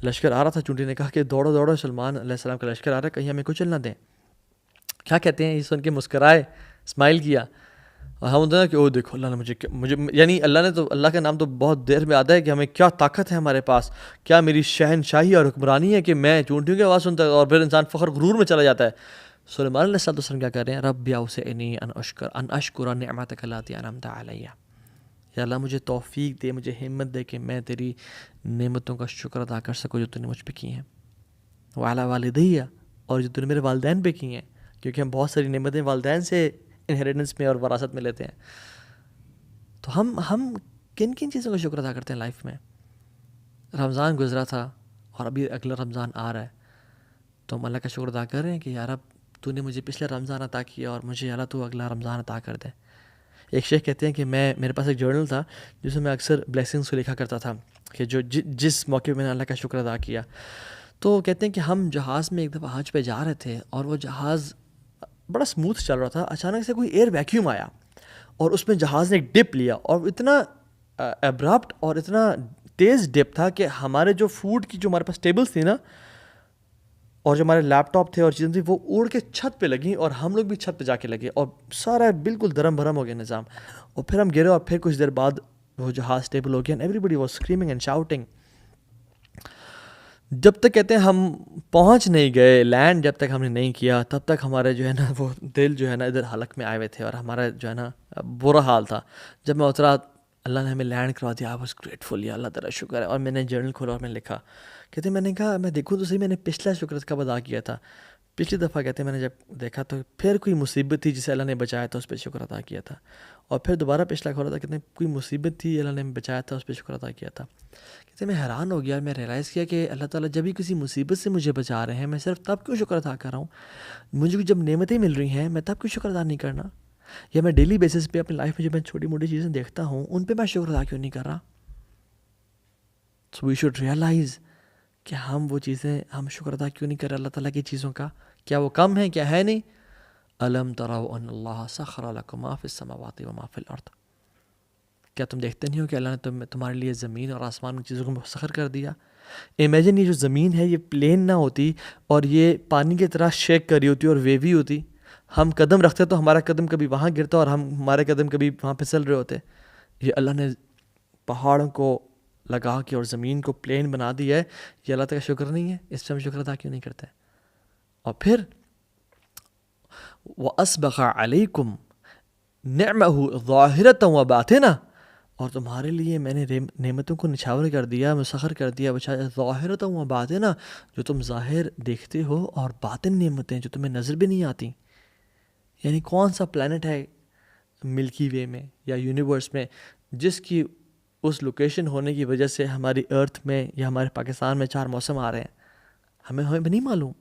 لشکر آ رہا تھا، چونٹی نے کہا کہ دوڑو دوڑو، سلیمان علیہ السلام کا لشکر آ رہا ہے، کہیں ہمیں کچل نہ دیں. کیا کہتے ہیں؟ یہ سن کے مسکرائے، اسمائل کیا. اور ہم ہوتا ہے کہ او دیکھو اللہ نے مجھے یعنی اللہ کا نام تو بہت دیر میں آتا ہے کہ ہمیں کیا طاقت ہے ہمارے پاس، کیا میری شہنشاہی اور حکمرانی ہے کہ میں چونٹیوں کی آواز سنتا ہے. اور پھر انسان فخر غرور میں چلا جاتا ہے. سلیمان علیہ السلام کیا کر رہے ہیں؟ رب اوزعنی ان اشکر نعمتک اللاتی انعمت علی. یا اللہ مجھے توفیق دے، مجھے ہمت دے کہ میں تیری نعمتوں کا شکر ادا کر سکوں جو تو نے مجھ پہ کی ہیں. وعلی والدی، اور جو تو نے میرے والدین پہ کی ہیں، کیونکہ ہم بہت ساری نعمتیں والدین سے انہیریٹنس میں اور وراثت میں لیتے ہیں. تو ہم کن کن چیزوں کا شکر ادا کرتے ہیں لائف میں؟ رمضان گزرا تھا اور ابھی اگلا رمضان آ رہا ہے، تو ہم اللہ کا شکر ادا کر رہے ہیں کہ یار اب تو نے مجھے پچھلا رمضان عطا کیا اور مجھے اللہ تو اگلا رمضان عطا کر دے. ایک شیخ کہتے ہیں کہ میرے پاس ایک جرنل تھا جس میں اکثر بلیسنگس کو لکھا کرتا تھا کہ جو جس موقع پہ میں نے اللہ کا شکر ادا کیا. تو کہتے ہیں کہ ہم جہاز میں ایک دفعہ حج پہ جا رہے تھے اور وہ جہاز بڑا سموتھ چل رہا تھا. اچانک سے کوئی ایئر ویکیوم آیا اور اس میں جہاز نے ایک ڈپ لیا، اور اتنا ابرپٹ اور اتنا تیز ڈپ تھا کہ ہمارے جو فوڈ کی جو ہمارے پاس ٹیبلز تھی نا، اور جو ہمارے لیپ ٹاپ تھے اور چیزیں تھیں، وہ اڑ کے چھت پہ لگیں اور ہم لوگ بھی چھت پہ جا کے لگے اور سارا بالکل درم بھرم ہو گیا نظام. اور پھر ہم گرے اور پھر کچھ دیر بعد وہ جہاز اسٹیبل ہو گیا. And everybody was screaming and shouting. جب تک کہتے ہیں ہم پہنچ نہیں گئے لینڈ، جب تک ہم نے نہیں کیا، تب تک ہمارے جو ہے نا وہ دل جو ہے نا ادھر حلق میں آئے ہوئے تھے اور ہمارا جو ہے نا برا حال تھا. جب میں اترا، اللہ نے ہمیں لینڈ کروا دیا. آئی واز گریٹفل، یا اللہ تعالیٰ شکر ہے. اور میں نے جرنل کھولا اور میں نے لکھا، کہتے ہیں میں نے کہا میں دیکھوں تو صحیح، میں نے پچھلا شکر کب ادا کیا تھا. پچھلی دفعہ کہتے ہیں میں نے جب دیکھا تو پھر کوئی مصیبت تھی جسے اللہ نے بچایا تھا، اس پہ شکر ادا کیا تھا. اور پھر دوبارہ پچھلا کھولا تھا، کہتے ہیں کوئی مصیبت تھی اللہ نے بچایا تھا، اس پہ شکر ادا کیا تھا. کہتے ہیں میں حیران ہو گیا اور میں ریئلائز کیا کہ اللہ تعالیٰ جب بھی کسی مصیبت سے مجھے بچا رہے ہیں، میں صرف تب کیوں شکر ادا کر رہا ہوں؟ مجھے جب نعمتیں مل رہی ہیں میں تب کیوں شکر ادا نہیں کرنا؟ یا میں ڈیلی بیسس پہ اپنی لائف میں جب میں چھوٹی موٹی چیزیں دیکھتا ہوں ان پہ میں شکر ادا کیوں نہیں کر رہا؟ سو وی شوڈ ریئلائز کہ ہم وہ چیزیں ہم شکر ادا کیوں نہیں کر رہے اللہ تعالیٰ کی چیزوں کا. کیا وہ کم ہے؟ کیا ہے نہیں؟ الم تروا ان اللہ سخر لکم ما فی السماوات و ما فی الارض. کیا تم دیکھتے نہیں ہو کہ اللہ نے تمہارے لیے زمین اور آسمان کی چیزوں کو مسخر کر دیا؟ امیجن یہ جو زمین ہے یہ پلین نہ ہوتی اور یہ پانی کی طرح شیک کر رہی ہوتی اور ویوی ہوتی. ہم قدم رکھتے تو ہمارا قدم کبھی وہاں گرتا اور ہمارے قدم کبھی وہاں پھسل رہے ہوتے. یہ اللہ نے پہاڑوں کو لگا کے اور زمین کو پلین بنا دیا ہے. یہ اللہ تعالیٰ کا شکر نہیں ہے؟ اس پہ ہم شکر ادا کیوں نہیں کرتے؟ اور پھر وَأَسْبَغَ عَلَيْكُمْ نِعْمَهُ ظَاهِرَةً وَبَاطِنَةً، اور تمہارے لیے میں نے نعمتوں کو نچھاور کر دیا، مسخر کر دیا، ظَاهِرَةً وَبَاطِنَةً، جو تم ظاہر دیکھتے ہو، اور باطن نعمتیں جو تمہیں نظر بھی نہیں آتی. یعنی کون سا پلانٹ ہے ملکی وے میں یا یونیورس میں جس کی اس لوکیشن ہونے کی وجہ سے ہماری ارتھ میں یا ہمارے پاکستان میں 4 موسم آ رہے ہیں؟ ہمیں بھی نہیں معلوم.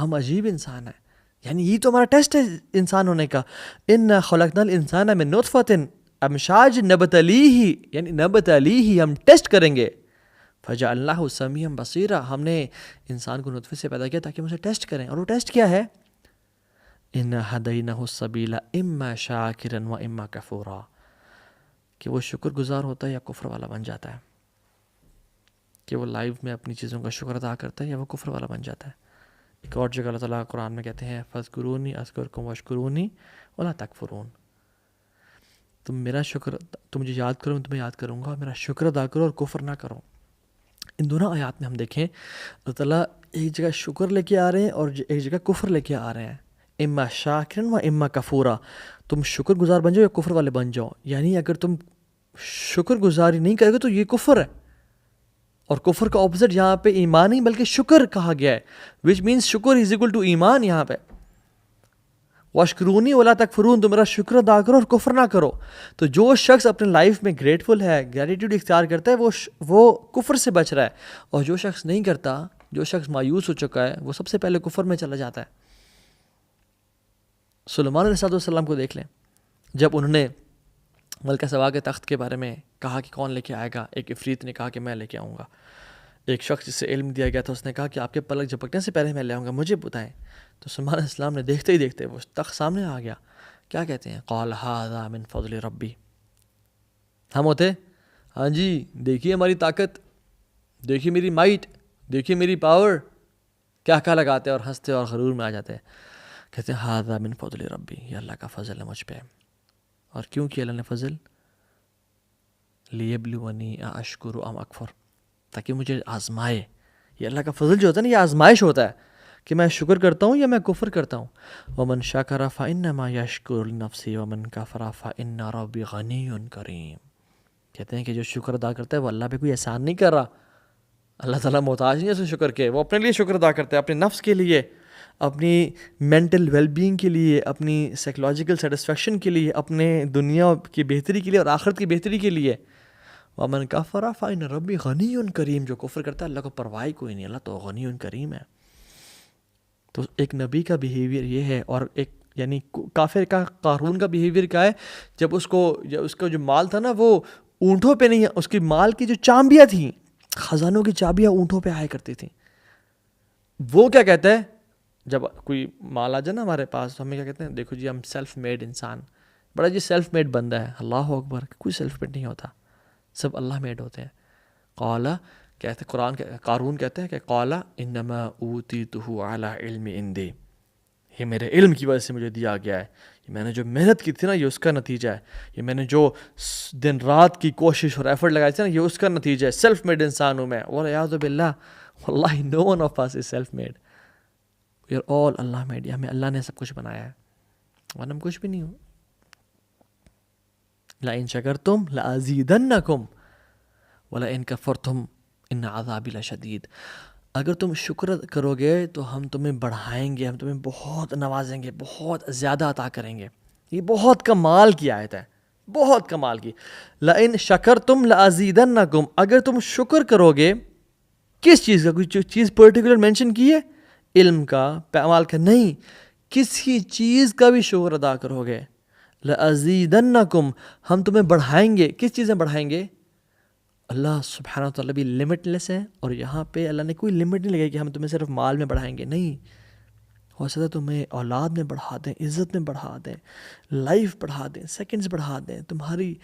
ہم عجیب انسان ہیں. یعنی یہ تو ہمارا ٹیسٹ ہے انسان ہونے کا. اِنَّا خَلَقْنَا الْإِنسَانَ مِن نُطْفَةٍ أَمْشَاجٍ نَبْتَلِيهِ، یعنی نبتلیہ، ہم ٹیسٹ کریں گے. فجعلناہ سمیعا بصیرا، ہم نے انسان کو نطفے سے پیدا کیا تاکہ ہم اسے ٹیسٹ کریں، اور وہ ٹیسٹ کیا ہے؟ انا ہدیناہ السبیل اما شاکرا و اما کفورا، کہ وہ شکر گزار ہوتا ہے یا کفر والا بن جاتا ہے، کہ وہ لائف میں اپنی چیزوں کا شکر ادا کرتا ہے یا وہ کفر والا بن جاتا ہے۔ ایک اور جگہ اللہ تعالیٰ قرآن میں کہتے ہیں فاذکرونی اذکرکم واشکرونی ولا تکفرون، تم میرا شکر، تم مجھے یاد کرو میں تمہیں یاد کروں گا، اور میرا شکر ادا کرو اور کفر نہ کرو۔ ان دونوں آیات میں ہم دیکھیں اللہ تعالیٰ ایک جگہ شکر لے کے آ رہے ہیں اور ایک جگہ کفر لے کے آ رہے ہیں، اما شاکرا و اما کفورا، تم شکر گزار بن جاؤ یا کفر والے بن جاؤ، یعنی اگر تم شکر گزاری نہیں کرے گے تو یہ کفر ہے، اور کفر کا اپوزٹ یہاں پہ ایمان نہیں بلکہ شکر کہا گیا ہے، وچ مینس شکر از اکول ٹو ایمان یہاں پہ۔ واشکرونی ولا تکفرون، تو میرا شکر ادا کرو اور کفر نہ کرو۔ تو جو شخص اپنے لائف میں گریٹفل ہے، گریٹیوڈ اختیار کرتا ہے، وہ کفر سے بچ رہا ہے، اور جو شخص نہیں کرتا، جو شخص مایوس ہو چکا ہے، وہ سب سے پہلے کفر میں چلا جاتا ہے۔ سلیمان علیہ السلام کو دیکھ لیں، جب انہوں نے ملکہ سبا کے تخت کے بارے میں کہا کہ کون لے کے آئے گا، ایک عفریت نے کہا کہ میں لے کے آؤں گا، ایک شخص جس سے علم دیا گیا تھا اس نے کہا کہ آپ کے پلک جھپکنے سے پہلے میں لے آؤں گا، مجھے بتائیں۔ تو سلیمان علیہ السلام نے دیکھتے ہی دیکھتے وہ تخت سامنے آ گیا، کیا کہتے ہیں؟ قال ھذا من فضل ربی، ہم ہوتے ہاں جی دیکھیے ہماری طاقت، دیکھیے میری مائٹ، دیکھیے میری پاور، کیا لگاتے ہیں اور ہنستے اور غرور میں آ جاتے ہیں، کہتے ہیں ھذا من فضل ربی، یہ اللہ کا فضل ہے مجھ پہ۔ اور کیوں کیا اللہ نے فضل؟ لیبلونی اشکر ام اکفر، تاکہ مجھے آزمائے۔ یہ اللہ کا فضل جو ہوتا ہے نا، یہ آزمائش ہوتا ہے کہ میں شکر کرتا ہوں یا میں کفر کرتا ہوں۔ ومن شکر فانما یشکر لنفسہ ومن کفر فان ربی غنی کریم، کہتے ہیں کہ جو شکر ادا کرتا ہے وہ اللہ پہ کوئی احسان نہیں کر رہا، اللہ تعالیٰ محتاج نہیں ہے اس شکر کے، وہ اپنے لیے شکر ادا کرتا ہے، اپنے نفس کے لیے، اپنی مینٹل ویل بینگ کے لیے، اپنی سائیکولوجیکل سیٹسفیکشن کے لیے، اپنے دنیا کی بہتری کے لیے اور آخرت کی بہتری کے لیے۔ ومن کفر فإن ربی غنی کریم، جو کفر کرتا ہے اللہ کو پرواہ کوئی نہیں، اللہ تو غنی کریم ہے۔ تو ایک نبی کا بیہیویئر یہ ہے، اور ایک یعنی کافر کا، قارون کا بیہیویئر کیا ہے؟ جب اس کا جو مال تھا نا وہ اونٹوں پہ نہیں، اس کی مال کی جو چابیاں تھیں، خزانوں کی چابیاں اونٹوں پہ آیا کرتی تھیں۔ وہ کیا کہتا ہے جب کوئی مال آ جائے نا ہمارے پاس، تو ہمیں کیا کہتے ہیں؟ دیکھو جی ہم سیلف میڈ انسان، بڑا جی سیلف میڈ بندہ ہے۔ اللہ اکبر، کوئی سیلف میڈ نہیں ہوتا، سب اللہ میڈ ہوتے ہیں۔ قال کہتے قارون کہتے ہیں کہ قال انما اوتیتہ علی علم عندی، یہ میرے علم کی وجہ سے مجھے دیا گیا ہے، یہ میں نے جو محنت کی تھی نا یہ اس کا نتیجہ ہے، یہ میں نے جو دن رات کی کوشش اور ایفرٹ لگائی تھی نا یہ اس کا نتیجہ ہے، سیلف میڈ انسان ہوں میں۔ والعیاذ باللہ، واللہ no one of us is self made, we are all Allah made, ہمیں اللہ نے سب کچھ بنایا ہے، ورنہ ہم کچھ بھی نہیں ہوں۔ لئن شکرتم لازیدنکم ولئن کفرتم ان عذابی لشدید، اگر تم شکر کرو گے تو ہم تمہیں بڑھائیں گے، ہم تمہیں بہت نوازیں گے، بہت زیادہ عطا کریں گے۔ یہ بہت کمال کی آیت ہے، بہت کمال کی۔ لئن شکرتم لازیدنکم، اگر تم شکر کرو گے، کس چیز کا؟ کوئی چیز پرٹیکولر مینشن کی ہے؟ علم کا، اعمال کا؟ نہیں، کسی چیز کا بھی شکر ادا کرو گے، لازیدنکم، ہم تمہیں بڑھائیں گے۔ کس چیزیں بڑھائیں گے؟ اللہ سبحانہ وتعالیٰ بھی لمٹ لیس ہے، اور یہاں پہ اللہ نے کوئی لمٹ نہیں لگائی کہ ہم تمہیں صرف مال میں بڑھائیں گے، نہیں، ہو سکتا ہے تمہیں اولاد میں بڑھا دیں، عزت میں بڑھا دیں، لائف بڑھا دیں، سیکنڈز بڑھا دیں، تمہاری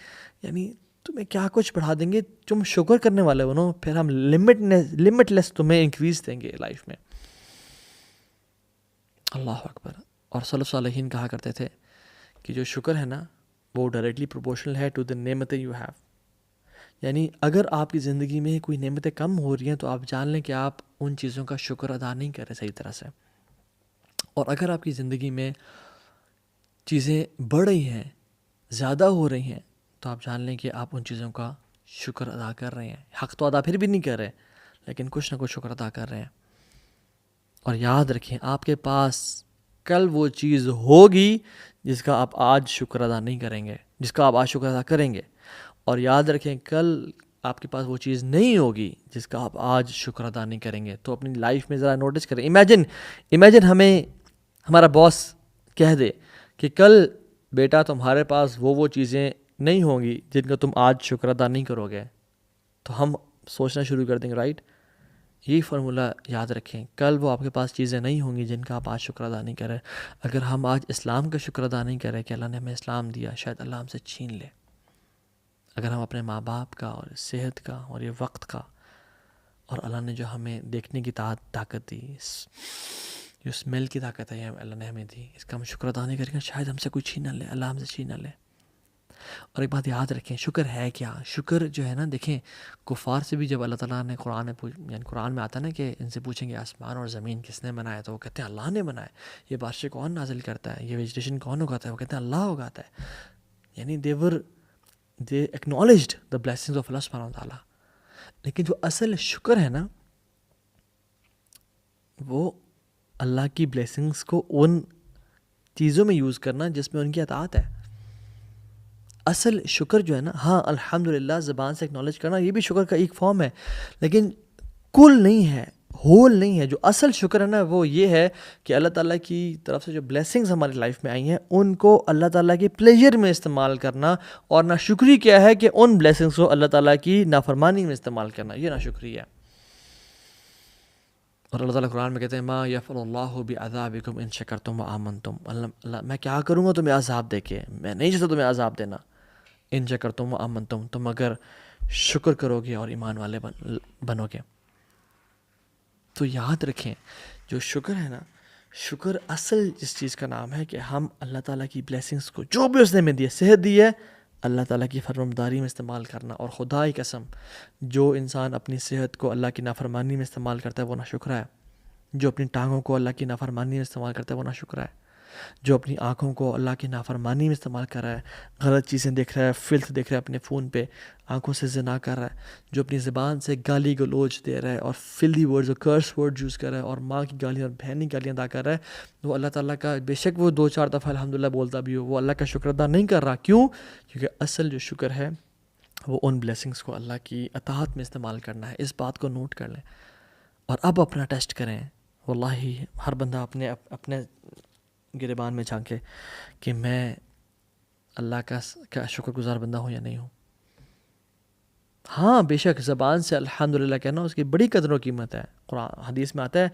یعنی تمہیں کیا کچھ بڑھا دیں گے، تم شکر کرنے والے ہو نا، پھر ہم لمٹ لیس تمہیں انکریز دیں گے لائف میں۔ اللہ اکبر۔ اور سلف صالحین کہا کرتے تھے کہ جو شکر ہے نا وہ ڈائریکٹلی پروپورشنل ہے ٹو دا نعمتیں یو ہیو، یعنی اگر آپ کی زندگی میں کوئی نعمتیں کم ہو رہی ہیں تو آپ جان لیں کہ آپ ان چیزوں کا شکر ادا نہیں کر رہے صحیح طرح سے، اور اگر آپ کی زندگی میں چیزیں بڑھ رہی ہیں، زیادہ ہو رہی ہیں، تو آپ جان لیں کہ آپ ان چیزوں کا شکر ادا کر رہے ہیں۔ حق تو ادا پھر بھی نہیں کر رہے، لیکن کچھ نہ کچھ شکر ادا کر رہے ہیں۔ اور یاد رکھیں آپ کے پاس کل وہ چیز ہوگی جس کا آپ آج شکر ادا نہیں کریں گے، جس کا آپ آج شکر ادا کریں گے، اور یاد رکھیں کل آپ کے پاس وہ چیز نہیں ہوگی جس کا آپ آج شکر ادا نہیں کریں گے۔ تو اپنی لائف میں ذرا نوٹس کریں، امیجن ہمیں ہمارا باس کہہ دے کہ کل بیٹا تمہارے پاس وہ چیزیں نہیں ہوں گی جن کا تم آج شکر ادا نہیں کرو گے، تو ہم سوچنا شروع کر دیں گے. رائٹ, یہی فارمولہ یاد رکھیں. کل وہ آپ کے پاس چیزیں نہیں ہوں گی جن کا آپ آج شکر ادا نہیں کر رہے. اگر ہم آج اسلام کا شکر ادا نہیں کر رہے کہ اللہ نے ہمیں اسلام دیا, شاید اللہ ہم سے چھین لے. اگر ہم اپنے ماں باپ کا اور صحت کا اور یہ وقت کا, اور اللہ نے جو ہمیں دیکھنے کی طاقت دی, جو اسمیل کی طاقت ہے اللہ نے ہمیں دی, اس کا ہم شکر ادا نہیں کریں گے, شاید ہم سے کوئی چھین نہ لے, اللہ ہم سے چھین نہ لے. اور ایک بات یاد رکھیں, شکر ہے کیا؟ شکر جو ہے نا, دیکھیں کفار سے بھی جب اللہ تعالیٰ نے یعنی قرآن میں آتا ہے نا کہ ان سے پوچھیں گے آسمان اور زمین کس نے بنایا, تو وہ کہتے ہیں اللہ نے بنایا. یہ بارشیں کون نازل کرتا ہے, یہ ویجیٹیشن کون اگاتا ہے, وہ کہتے ہیں اللہ اگاتا ہے. یعنی they acknowledged the blessings of اللہ سبحانہ وتعالیٰ. لیکن جو اصل شکر ہے نا, وہ اللہ کی بلیسنگز کو ان چیزوں میں یوز کرنا جس میں ان کی اطاعت ہے. اصل شکر جو ہے نا, ہاں الحمدللہ زبان سے اکنالج کرنا یہ بھی شکر کا ایک فارم ہے, لیکن کل نہیں ہے, ہول نہیں ہے. جو اصل شکر ہے نا وہ یہ ہے کہ اللہ تعالیٰ کی طرف سے جو بلیسنگز ہماری لائف میں آئی ہیں ان کو اللہ تعالیٰ کے پلیجر میں استعمال کرنا, اور ناشکری کیا ہے کہ ان بلیسنگز کو اللہ تعالیٰ کی نافرمانی میں استعمال کرنا, یہ ناشکری ہے. اور اللہ تعالیٰ قرآن میں کہتے ہیں ما یفعل اللہ بعذابکم ان شکرتم وآمنتم. اللہ میں کیا کروں گا تمہیں عذاب دے کے, میں نہیں چاہتا تمہیں عذاب دینا. ان شکرتم وآمنتم, تم اگر شکر کرو گے اور ایمان والے بنو گے. تو یاد رکھیں جو شکر ہے نا, شکر اصل جس چیز کا نام ہے کہ ہم اللہ تعالیٰ کی بلیسنگز کو جو بھی اس نے ہمیں دی ہے, صحت دی ہے, اللہ تعالیٰ کی فرمانبرداری میں استعمال کرنا. اور خدا کی قسم جو انسان اپنی صحت کو اللہ کی نافرمانی میں استعمال کرتا ہے وہ ناشکرا ہے. جو اپنی ٹانگوں کو اللہ کی نافرمانی میں استعمال کرتا ہے وہ ناشکرا ہے. جو اپنی آنکھوں کو اللہ کی نافرمانی میں استعمال کر رہا ہے, غلط چیزیں دیکھ رہا ہے, فلتھ دیکھ رہا ہے اپنے فون پہ, آنکھوں سے زنا کر رہا ہے, جو اپنی زبان سے گالی گلوچ دے رہا ہے اور فلدی ورڈز اور کرس ورڈ یوز کر رہا ہے, اور ماں کی گالیاں اور بہن کی گالیاں ادا کر رہا ہے, وہ اللہ تعالیٰ کا بے شک وہ 2-4 دفعہ الحمدللہ بولتا بھی ہو, وہ اللہ کا شکر ادا نہیں کر رہا. کیوں؟ کیونکہ اصل جو شکر ہے وہ ان بلیسنگز کو اللہ کی اطاعت میں استعمال کرنا ہے. اس بات کو نوٹ کر لیں اور اب اپنا ٹیسٹ کریں. واللہ ہر بندہ اپنے گریبان میں جھانکے کہ میں اللہ کا شکر گزار بندہ ہوں یا نہیں ہوں. ہاں بے شک زبان سے الحمدللہ کہنا اس کی بڑی قدر و قیمت ہے. قرآن حدیث میں آتا ہے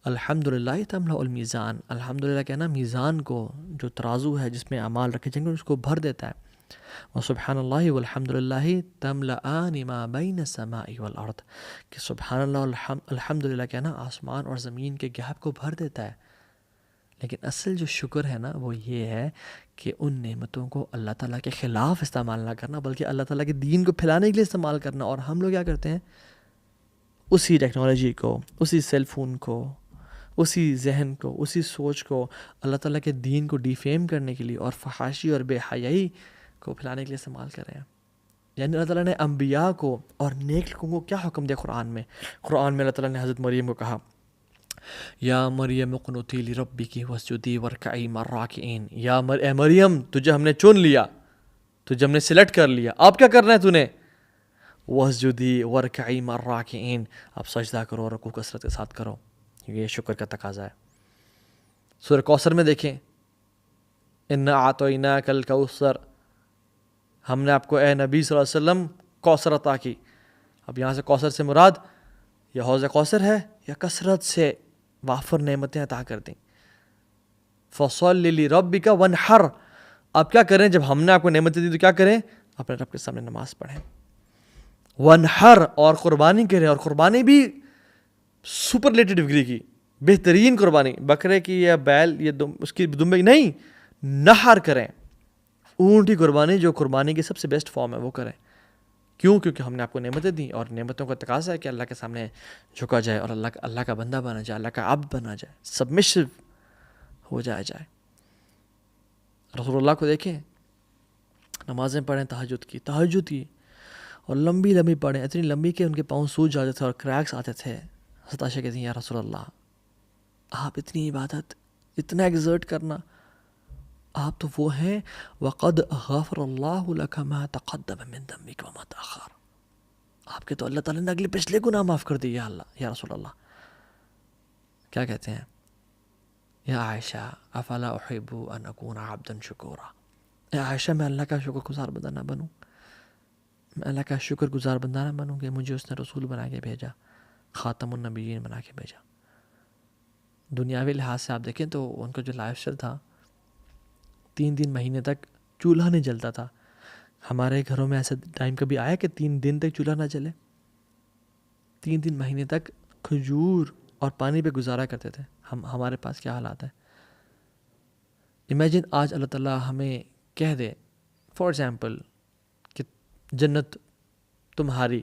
الحمدللہ تملأ المیزان, الحمدللہ کہنا میزان کو, جو ترازو ہے جس میں اعمال رکھے جائیں گے, اس کو بھر دیتا ہے. وسبحان اللہ والحمدللہ تملأان ما بین السماء والارض, کہ سبحان اللہ الحمدللہ کہنا آسمان اور زمین کے گیپ کو بھر دیتا ہے. لیکن اصل جو شکر ہے نا وہ یہ ہے کہ ان نعمتوں کو اللہ تعالیٰ کے خلاف استعمال نہ کرنا, بلکہ اللہ تعالیٰ کے دین کو پھیلانے کے لیے استعمال کرنا. اور ہم لوگ کیا کرتے ہیں, اسی ٹیکنالوجی کو, اسی سیل فون کو, اسی ذہن کو, اسی سوچ کو اللہ تعالیٰ کے دین کو ڈیفیم کرنے کے لیے اور فحاشی اور بے حیائی کو پھیلانے کے لیے استعمال کر رہے ہیں. یعنی اللہ تعالیٰ نے انبیاء کو اور نیک لوگوں کو کیا حکم دیا قرآن میں اللہ تعالیٰ نے حضرت مریم کو کہا یا مریم اقنتی لربک واسجدی وارکعی مع الراکعین. اے مریم تجھے ہم نے چن لیا, تجھے ہم نے سلیکٹ کر لیا, اب کیا کرنا ہے تو نے, واسجدی وارکعی مع الراکعین, اب سجدہ کرو اور رکوع کثرت کے ساتھ کرو, کیونکہ یہ شکر کا تقاضا ہے. سورہ کوثر میں دیکھیں انا اعطیناک الکوثر, ہم نے آپ کو اے نبی صلی اللہ علیہ وسلم کوثر عطا کی. اب یہاں سے کوثر سے مراد یا حوض کوثر ہے یا کثرت سے وافر نعمتیں عطا کر دیں. فصل لربک وانحر, آپ کیا کریں جب ہم نے آپ کو نعمتیں دی تو کیا کریں, اپنے رب کے سامنے نماز پڑھیں. وانحر, اور قربانی کریں, اور قربانی بھی سپرلیٹو ڈگری کی, بہترین قربانی, بکرے کی یا بیل یا اس کی دمبے کی نہیں, نحر کریں, اونٹ کی قربانی جو قربانی کی سب سے بیسٹ فارم ہے وہ کریں. کیوں؟ کیونکہ ہم نے آپ کو نعمتیں دیں, اور نعمتوں کا تقاضا ہے کہ اللہ کے سامنے جھکا جائے اور اللہ کا بندہ بنا جائے, اللہ کا عبد بنا جائے, سبمشو ہو جائے. رسول اللہ کو دیکھیں, نمازیں پڑھیں تہجد کی, اور لمبی پڑھیں, اتنی لمبی کہ ان کے پاؤں سوج جاتے تھے اور کریکس آتے تھے. حضرت عائشہ کہتی ہیں یا رسول اللہ, آپ اتنی عبادت, اتنا ایگزرٹ کرنا, آپ تو وہ ہیں وقد غفر اللہ لک ما تقدم من ذنبک وما تأخر, آپ کے تو اللہ تعالیٰ نے اگلے پچھلے گناہ معاف کر دی. یا اللہ, یا رسول اللہ, کیا کہتے ہیں, یا عائشہ افلا احب ان اکون عبدا شکورا, اے عائشہ میں اللہ کا شکر گزار بندہ نہ بنوں, میں اللہ کا شکر گزار بندہ نہ بنوں کہ مجھے اس نے رسول بنا کے بھیجا، خاتم النبیین بنا کے بھیجا۔ دنیاوی لحاظ سے آپ دیکھیں تو ان کا جو لائف اسٹائل تھا، 3 مہینے تک چولہا نہیں جلتا تھا۔ ہمارے گھروں میں ایسا ٹائم کبھی آیا کہ 3 دن تک چولہا نہ چلے؟ 3 مہینے تک کھجور اور پانی پہ گزارا کرتے تھے۔ ہمارے پاس کیا حالات ہیں؟ امیجن آج اللہ تعالیٰ ہمیں کہہ دے فار ایگزامپل کہ جنت تمہاری،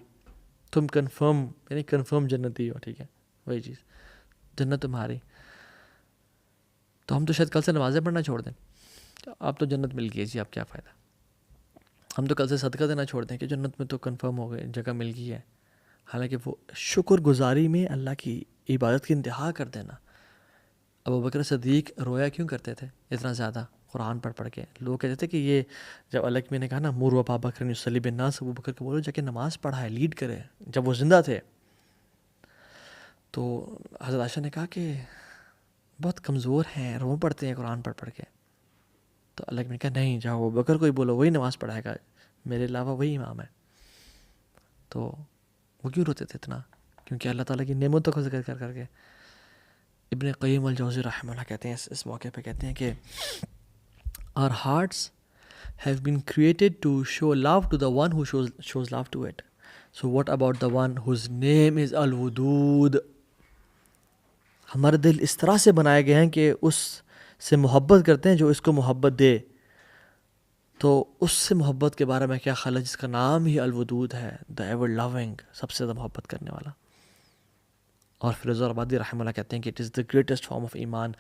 تم کنفرم، یعنی کنفرم جنتی ہو، ٹھیک ہے، وہی چیز، جنت تمہاری، تو ہم تو شاید کل سے نمازیں پڑھنا چھوڑ دیں۔ اب تو جنت مل گئی جی، اب کیا فائدہ؟ ہم تو کل سے صدقہ دینا چھوڑ دیں کہ جنت میں تو کنفرم ہو گئے، جگہ مل گئی ہے۔ حالانکہ وہ شکر گزاری میں اللہ کی عبادت کی انتہا کر دینا۔ ابوبکر صدیق رویا کیوں کرتے تھے اتنا زیادہ قرآن پڑھ کے؟ لوگ کہتے تھے کہ یہ جب اللہ میں نے کہا نا مور ابا بکر یصلی بالناس، ابوبکر کو بولو جا کے نماز پڑھائے، لیڈ کرے، جب وہ زندہ تھے، تو حضرت عائشہ نے کہا کہ بہت کمزور ہیں، رو پڑھتے ہیں قرآن پڑھ کے۔ تو اللہ نے کہا نہیں، جاؤ ابوبکر کو ہی بولو، وہی نماز پڑھائے گا، میرے علاوہ وہی امام ہے۔ تو وہ کیوں روتے تھے اتنا؟ کیونکہ اللہ تعالیٰ کی نعمتوں کو ذکر کر کے۔ ابن قیم الجوزی رحمہ اللہ کہتے ہیں اس موقع پہ، کہتے ہیں کہ our hearts have been created to show love to the one who shows love to it. So what about the one whose name is Wadood? ہمارے دل اس طرح سے بنائے گئے ہیں کہ اس سے محبت کرتے ہیں جو اس کو محبت دے۔ تو اس سے محبت کے بارے میں کیا خیال ہے جس کا نام ہی الودود ہے، the ever loving، سب سے زیادہ محبت کرنے والا۔ اور فیروز آبادی رحمہ اللہ کہتے ہیں کہ it is the greatest form of ایمان،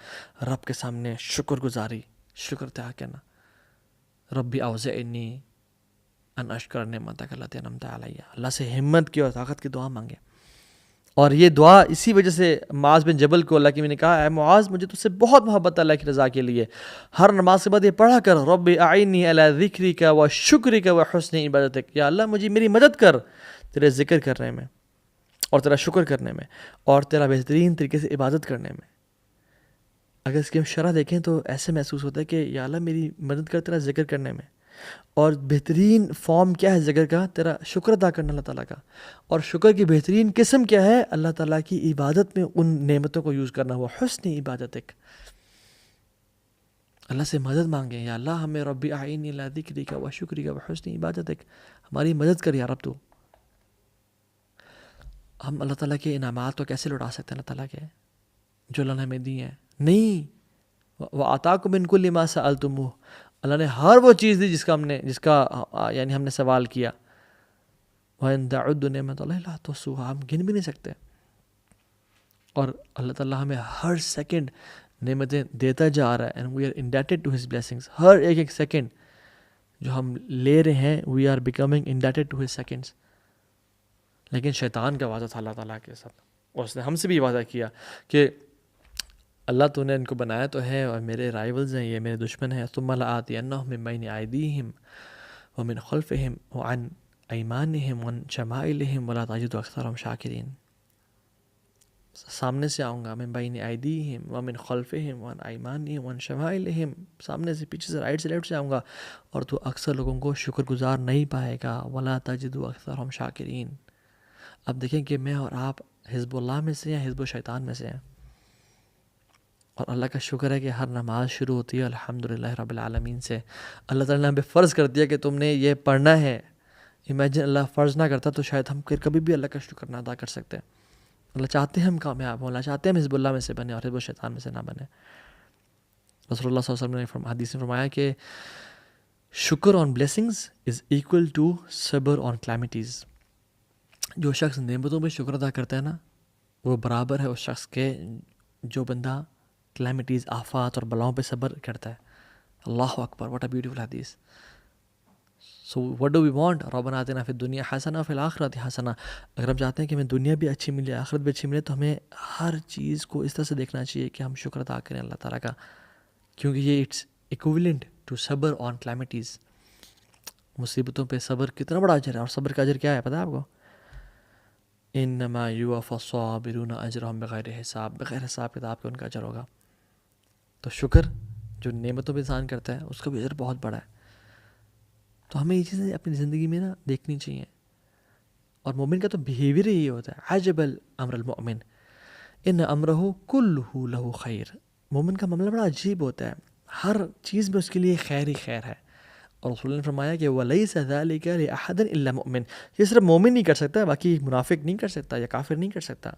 رب کے سامنے شکر گزاری، شکر تھا کہنا، ربی اوزعنی ان اشکر نعمتک التی انعمت علی، اللہ سے ہمت کی اور طاقت کی دعا مانگے۔ اور یہ دعا اسی وجہ سے معاذ بن جبل کو اللہ کی نے کہا، اے معاذ مجھے تجھ سے بہت محبت ہے اللہ کی رضا کے لیے، ہر نماز کے بعد یہ پڑھا کر، رب اعنی علی ذکرک و شکرک و حسن عبادتک، یا اللہ مجھے میری مدد کر تیرے ذکر کرنے میں اور تیرا شکر کرنے میں اور تیرا بہترین طریقے سے عبادت کرنے میں۔ اگر اس کی ہم شرح دیکھیں تو ایسے محسوس ہوتا ہے کہ یا اللہ میری مدد کر تیرا ذکر کرنے میں، اور بہترین فارم کیا ہے ذکر کا؟ تیرا شکر ادا کرنا اللہ تعالیٰ کا، اور شکر کی بہترین قسم کیا ہے؟ اللہ تعالیٰ کی عبادت میں ان نعمتوں کو یوز کرنا ہوا، حسن عبادتک، اللہ سے مدد مانگیں، یا اللہ ہمیں ربی اعنی علی ذکرک و شکرک و حسن عبادتک، ہماری مدد کر یا رب تو۔ ہم اللہ تعالیٰ کے انعامات کو کیسے لوٹا سکتے ہیں اللہ تعالیٰ کے جو اللہ نے ہمیں دی ہیں؟ نہیں، وَآتَاكُم مِّن كُلِّ مَا سَأَلْتُمُوهُ، اللہ نے ہر وہ چیز دی جس کا یعنی ہم نے سوال کیا۔ وَإِن تَعُدُّوا نِعْمَتَ اللَّهِ لَا تُحْصُوهَا، ہم گن بھی نہیں سکتے۔ اور اللہ تعالیٰ ہمیں ہر سیکنڈ نعمتیں دیتا جا رہا ہے، and we are indebted to his blessings، ہر ایک سیکنڈ جو ہم لے رہے ہیں we are becoming indebted to his seconds۔ لیکن شیطان کا وعدہ تھا اللہ تعالیٰ کے ساتھ، اور اس نے ہم سے بھی وعدہ کیا کہ اللہ تو نے ان کو بنایا تو ہے اور میرے رائیولز ہیں، یہ میرے دشمن ہیں، ثم لآتینہم من بین ایدیہم ومن خلفہم وعن ایمانہم وعن شمائلہم ولا تجد اکثرہم شاکرین۔ سامنے سے آؤں گا، من بین ایدیہم ومن خلفہم وعن ایمانہم وعن شمائلہم، سامنے سے، پیچھے سے، رائٹ سے، لیفٹ سے آؤں گا، اور تو اکثر لوگوں کو شکر گزار نہیں پائے گا، ولا تجد اکثرہم شاکرین۔ اب دیکھیں کہ میں اور آپ حزب اللہ میں سے ہیں، حزب الشیطان میں سے ہیں۔ اور اللہ کا شکر ہے کہ ہر نماز شروع ہوتی ہے الحمدللہ رب العالمین سے۔ اللہ تعالیٰ نے ہمیں فرض کر دیا کہ تم نے یہ پڑھنا ہے۔ امیجن اللہ فرض نہ کرتا تو شاید ہم کبھی بھی اللہ کا شکر نہ ادا کر سکتے۔ اللہ چاہتے ہیں ہم کامیاب ہوں، اللہ چاہتے ہیں ہم حزب اللہ میں سے بنے اور حزب الشیطان میں سے نہ بنے۔ رسول اللہ صلی اللہ علیہ وسلم نے حدیث میں فرمایا کہ شکر آن بلیسنگز از ایکول ٹو صبر آن کلیمٹیز۔ جو شخص نعمتوں پہ شکر ادا کرتا ہے نا، وہ برابر ہے اس شخص کے جو بندہ کلیمٹیز، آفات اور بلاؤں پہ صبر کرتا ہے۔ اللہ اکبر، واٹ اے بیوٹیفل حدیث۔ So what do we want? ربنا آتنا فی الدنیا حسنہ وفی الآخرۃ حسنہ۔ اگر ہم چاہتے ہیں کہ ہمیں دنیا بھی اچھی ملے، آخرت بھی اچھی ملے، تو ہمیں ہر چیز کو اس طرح سے دیکھنا چاہیے کہ ہم شکر ادا کریں اللہ تعالیٰ کا، کیونکہ یہ اٹس ایکویلنٹ ٹو صبر آن کلیمٹیز۔ مصیبتوں پہ صبر کتنا بڑا اجر ہے، اور صبر کا اجر کیا ہے پتہ ہے آپ کو؟ انما یوفی الصابرون اجرہم بغیر حساب، بغیر حساب کتاب کے ان کا اجر ہوگا۔ تو شکر جو نعمتوں پہ انسان کرتا ہے اس کا بھی اجر بہت بڑا ہے۔ تو ہمیں یہ چیزیں اپنی زندگی میں نا دیکھنی چاہیے. اور مومن کا تو بیہیویئر ہی ہوتا ہے. عجب الامر المؤمن ان امرہ کلہ لہ خیر. مومن کا معاملہ بڑا عجیب ہوتا ہے, ہر چیز میں اس کے لیے خیر ہی خیر ہے. اور رسول نے فرمایا کہ وَلَيْسَ ذَلِكَ لِأَحَدٍ إِلَّا مُؤْمِنٍ. یہ صرف مومن نہیں کر سکتا, باقی منافق نہیں کر سکتا یا کافر نہیں کر سکتا.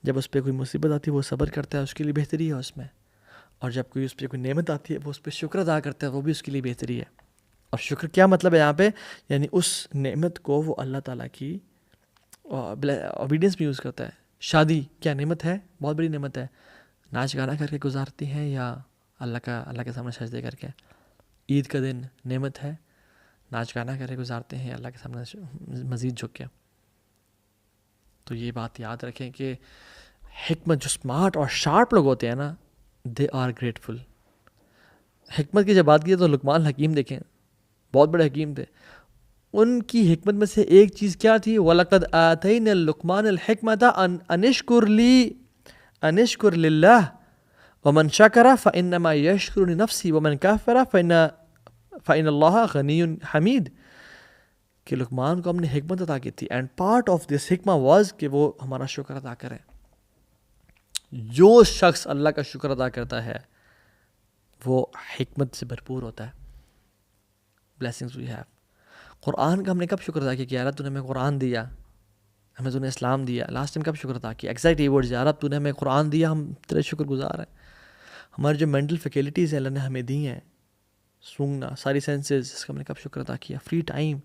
جب اس پہ کوئی مصیبت آتی ہے وہ صبر کرتا ہے, اس کے لیے بہتری ہے اس میں. اور جب کوئی اس پہ کوئی نعمت آتی ہے وہ اس پہ شکر ادا کرتا ہے, وہ بھی اس کے لیے بہتری ہے. اور شکر کیا مطلب ہے یہاں پہ, یعنی اس نعمت کو وہ اللہ تعالیٰ کی اوبیڈینس میں یوز کرتا ہے. شادی کیا نعمت ہے, بہت بڑی نعمت ہے. ناچ گانا کر کے گزارتی ہیں یا اللہ کے سامنے سجدے کر کے. عید کا دن نعمت ہے, ناچ گانا کر کے گزارتے ہیں اللہ کے سامنے مزید جھک کے. تو یہ بات یاد رکھیں کہ حکمت, جو اسمارٹ اور شارپ لوگ ہوتے ہیں نا, دے آر گریٹفل. حکمت کی جب بات کی تو لقمان حکیم دیکھیں, بہت بڑے حکیم تھے. ان کی حکمت میں سے ایک چیز کیا تھی, وَلَقَدْ آتَيْنَا لُقْمَانَ الْحِكْمَةَ أَنِ اشْكُرْ لِلَّهِ وَمَنْ شَكَرَ فَإِنَّمَا يَشْكُرُ لِنَفْسِهِ وَمَنْ كَفَرَ فَإِنَّ اللَّهَ غَنِيٌّ حَمِيدٌ. کہ لقمان کو ہم نے حکمت عطا کی تھی, اینڈ پارٹ آف دس حکمہ واز کہ وہ ہمارا شکر ادا کریں. جو شخص اللہ کا شکر ادا کرتا ہے وہ حکمت سے بھرپور ہوتا ہے. blessings we have. قرآن کا ہم نے کب شکر ادا کیا کہ یار تو نے ہمیں قرآن دیا, ہمیں تو نے اسلام دیا. لاسٹ ٹائم کب شکر ادا کیا, ایگزیکٹ یہ ورڈز, یار اب تو نے ہمیں قرآن دیا, ہم تیرے شکر گزار ہیں. ہماری جو مینٹل فیکلٹیز ہیں اللہ نے ہمیں دی ہیں, سونگنا, ساری سینسز, اس کا ہم نے کب شکر ادا کیا. فری ٹائم,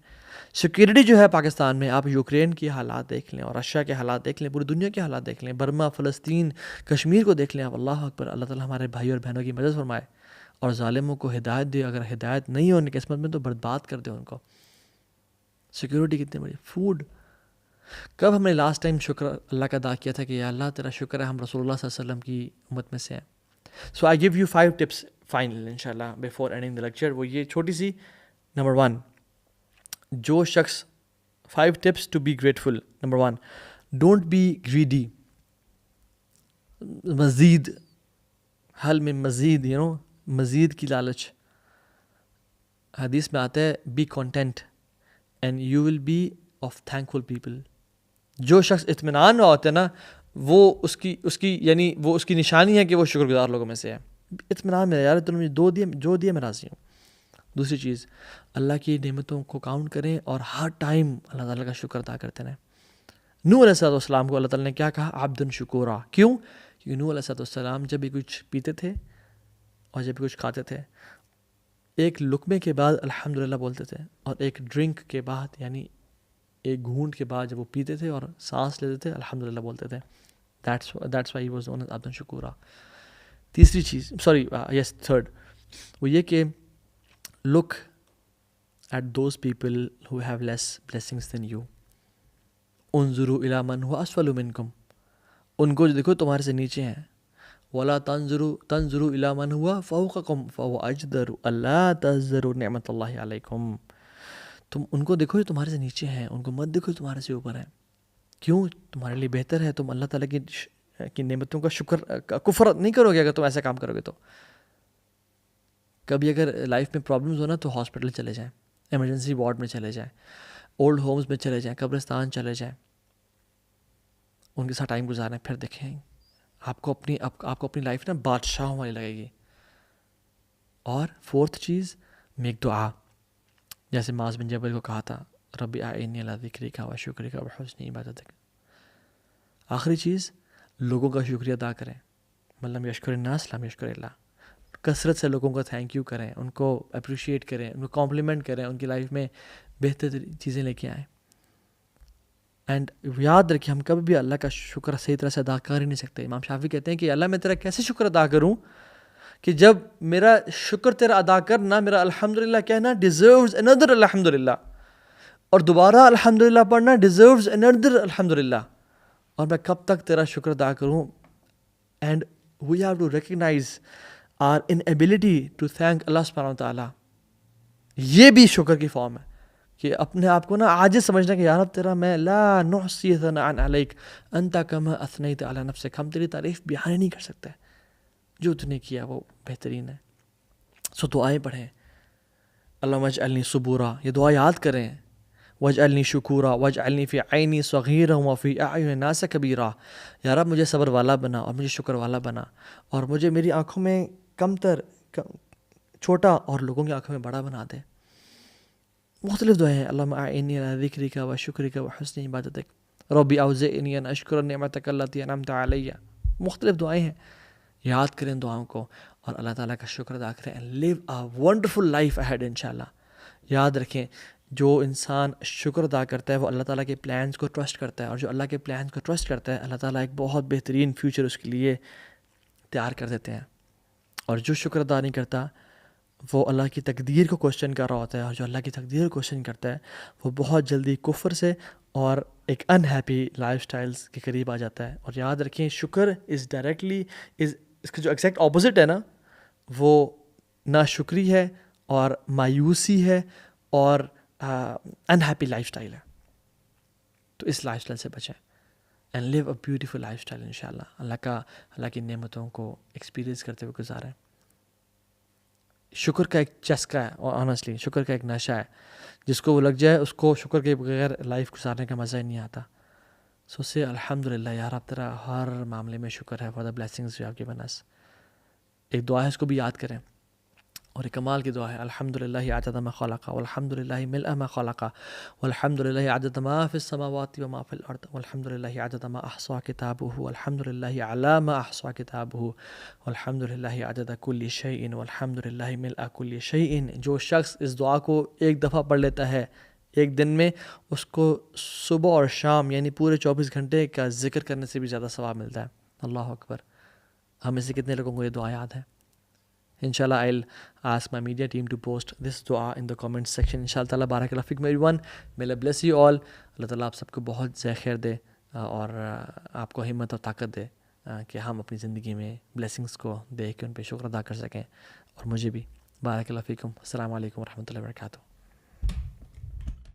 سیکیورٹی جو ہے پاکستان میں, آپ یوکرین کے حالات دیکھ لیں اور رشیا کے حالات دیکھ لیں, پوری دنیا کے حالات دیکھ لیں, برما, فلسطین, کشمیر کو دیکھ لیں آپ. اللہ اکبر, اللہ تعالیٰ ہمارے بھائی اور بہنوں کی مدد فرمائے اور ظالموں کو ہدایت دے. اگر ہدایت نہیں ہو ان کی قسمت میں تو برباد کر دے ان کو. سیکیورٹی کتنی بڑی. فوڈ, کب ہم نے لاسٹ ٹائم شکر اللہ کا ادا کیا تھا کہ یا اللہ تیرا شکر ہے ہم رسول اللہ صلی اللہ علیہ وسلم کی امت میں سے ہیں. So I give you 5 tips final انشاءاللہ بفور اینڈنگ دا لیکچر. وہ یہ چھوٹی سی, نمبر 1, جو شخص 5 tips to be grateful. Number 1, don't be greedy. مزید, حل میں مزید, مزید کی لالچ. حدیث میں آتا ہے be content and you will be of thankful people. جو شخص اطمینان میں ہوتا ہے نا, وہ اس کی یعنی وہ اس کی نشانی ہے کہ وہ شکر گزار لوگوں میں سے ہے. اطمینان میں, یار تم نے جو دیا میں راضی ہوں. دوسری چیز, اللہ کی نعمتوں کو کاؤنٹ کریں اور ہر ٹائم اللہ تعالیٰ کا شکر ادا کرتے رہیں. نوح علیہ السلام کو اللہ تعالیٰ نے کیا کہا, عبدن شکورا. کیوں؟ کیونکہ نوح علیہ السلام جب بھی کچھ پیتے تھے اور جب بھی کچھ کھاتے تھے, ایک لقمے کے بعد الحمدللہ بولتے تھے, اور ایک ڈرنک کے بعد یعنی ایک گھونٹ کے بعد جب وہ پیتے تھے اور سانس لیتے تھے الحمدللہ بولتے تھے. That's why he was known as عبدن شکورا. تیسری چیز, تھرڈ, وہ یہ کہ look at those people who have less blessings than you. انظروا الی من هو اسفل منکم. ان کو جو دیکھو تمہارے سے نیچے ہیں. ولا تنظروا الی من هو فوقکم فهو اجدر الا تظہروا نعمت اللہ علیکم. تم ان کو دیکھو جو تمہارے سے نیچے ہیں, ان کو مت دیکھو جو تمہارے سے اوپر ہیں. کیوں؟ تمہارے لیے بہتر ہے تم اللہ تعالیٰ کی نعمتوں کا کفر نہیں کرو گے اگر تم ایسا کام کرو گے. تو کبھی اگر لائف میں پرابلمز ہو نا تو ہاسپٹل چلے جائیں, ایمرجنسی وارڈ میں چلے جائیں, اولڈ ہومز میں چلے جائیں, قبرستان چلے جائیں, ان کے ساتھ ٹائم گزاریں. پھر دیکھیں آپ کو اپنی لائف نا بادشاہوں والی لگے گی. اور فورتھ چیز, میک دعا. جیسے معاذ بن جبل کو کہا تھا ربی اعنی علی ذکرک و شکرک و حسن عبادتک. آخری چیز, لوگوں کا شکریہ ادا کریں. من لم یشکر الناس لم یشکر اللہ. کثرت سے لوگوں کا تھینک یو کریں, ان کو اپریشیٹ کریں, ان کو کمپلیمنٹ کریں, ان کی لائف میں بہتر چیزیں لے کے آئیں. اینڈ یاد رکھیں ہم کبھی بھی اللہ کا شکر صحیح طرح سے ادا کر ہی نہیں سکتے. امام شافعی کہتے ہیں کہ اللہ میں تیرا کیسے شکر ادا کروں کہ جب میرا شکر تیرا ادا کرنا, میرا الحمدللہ کہنا ڈیزروز another الحمدللہ, اور دوبارہ الحمدللہ پڑھنا ڈیزروز another الحمدللہ, اور میں کب تک تیرا شکر ادا کروں. And we have to recognise our inability to thank اللہ سبحانہ وتعالیٰ. یہ بھی شکر کی فارم ہے کہ اپنے آپ کو نا عاجز سمجھنا کہ یا رب تیرا میں لا نحصی ثناء علیک انت کما اثنیت علی نفسک. ہم تیری تعریف بیان نہیں کر سکتے, جو تو نے کیا وہ بہترین ہے. سو دعائیں پڑھیں, اللہم اجعلنی صبورا، یہ دعا یاد کریں. واجعلنی شکورا واجعلنی فی عینی صغیرا وفی اعین الناس کبیرا. یا رب مجھے صبر والا بنا اور مجھے شکر والا بنا، اور مجھے میری آنکھوں میں چھوٹا اور لوگوں کی آنکھوں میں بڑا بنا دے. مختلف دعائیں ہیں. اللہم اعنی علی ذکرک و شکرک و حسن عبادتک، ربی اوزعنی ان اشکر نعمتک التی انعمت علی. مختلف دعائیں ہیں. یاد کریں دعاؤں کو اور اللہ تعالیٰ کا شکر ادا کریں. And live a wonderful life ahead انشاءاللہ. یاد رکھیں جو انسان شکر ادا کرتا ہے وہ اللہ تعالیٰ کے پلانز کو ٹرسٹ کرتا ہے، اور جو اللہ کے پلانز کو ٹرسٹ کرتا ہے اللہ تعالیٰ ایک بہت بہترین فیوچر اس کے لیے تیار کر دیتے ہیں. اور جو شکر ادا نہیں کرتا وہ اللہ کی تقدیر کو کوشچن کر رہا ہوتا ہے، اور جو اللہ کی تقدیر کو کوشچن کرتا ہے وہ بہت جلدی کفر سے اور ایک انہیپی لائف سٹائلز کے قریب آ جاتا ہے. اور یاد رکھیں شکر از ڈائریکٹلی اس کا جو ایگزیکٹ اپوزٹ ہے نا، وہ ناشکری ہے اور مایوسی ہے اور انہیپی لائف سٹائل ہے. تو اس لائف سٹائل سے بچیں and live a beautiful lifestyle انشاءاللہ. اللہ کی نعمتوں کو ایکسپیرینس کرتے ہوئے گزاریں. شکر کا ایک چسکا ہے، اور آنیسٹلی شکر کا ایک نشہ ہے. جس کو وہ لگ جائے اس کو شکر کے بغیر لائف گزارنے کا مزہ ہی نہیں آتا. سو سے الحمدللہ یا رب تیرا ہر معاملے میں شکر ہے for the blessings you have given us. ایک دعا ہے اس کو بھی یاد کریں، اور ایک کمال کی دعا ہے. الحمدللہ عدد ما خلق والحمدللہ ملء ما خلق والحمدللہ عدد ما فی السماوات وما فی الارض والحمدللہ عدد ما احصى کتابہ والحمدللہ علی ما احصى کتابہ والحمدللہ عدد کل شیء والحمدللہ ملء کل شیء. جو شخص اس دعا کو ایک دفعہ پڑھ لیتا ہے ایک دن میں، اس کو صبح اور شام یعنی پورے 24 گھنٹے کا ذکر کرنے سے بھی زیادہ ثواب ملتا ہے. اللہ اکبر. ہم میں سے کتنے لوگوں کو یہ دعا یاد ہے؟ Inshallah, I'll ask my media team to post this dua in the comment section. Inshallah ta'ala, barakallahu fikum everyone. May Allah bless you all. اللہ تعالیٰ آپ سب کو بہت زیادہ خیر دے اور آپ کو ہمت اور طاقت دے کہ ہم اپنی زندگی میں بلیسنگز کو دیکھ کے ان پہ شکر ادا کر سکیں، اور مجھے بھی. بارک اللہ فیکم. السلام علیکم ورحمۃ اللہ وبرکاتہ.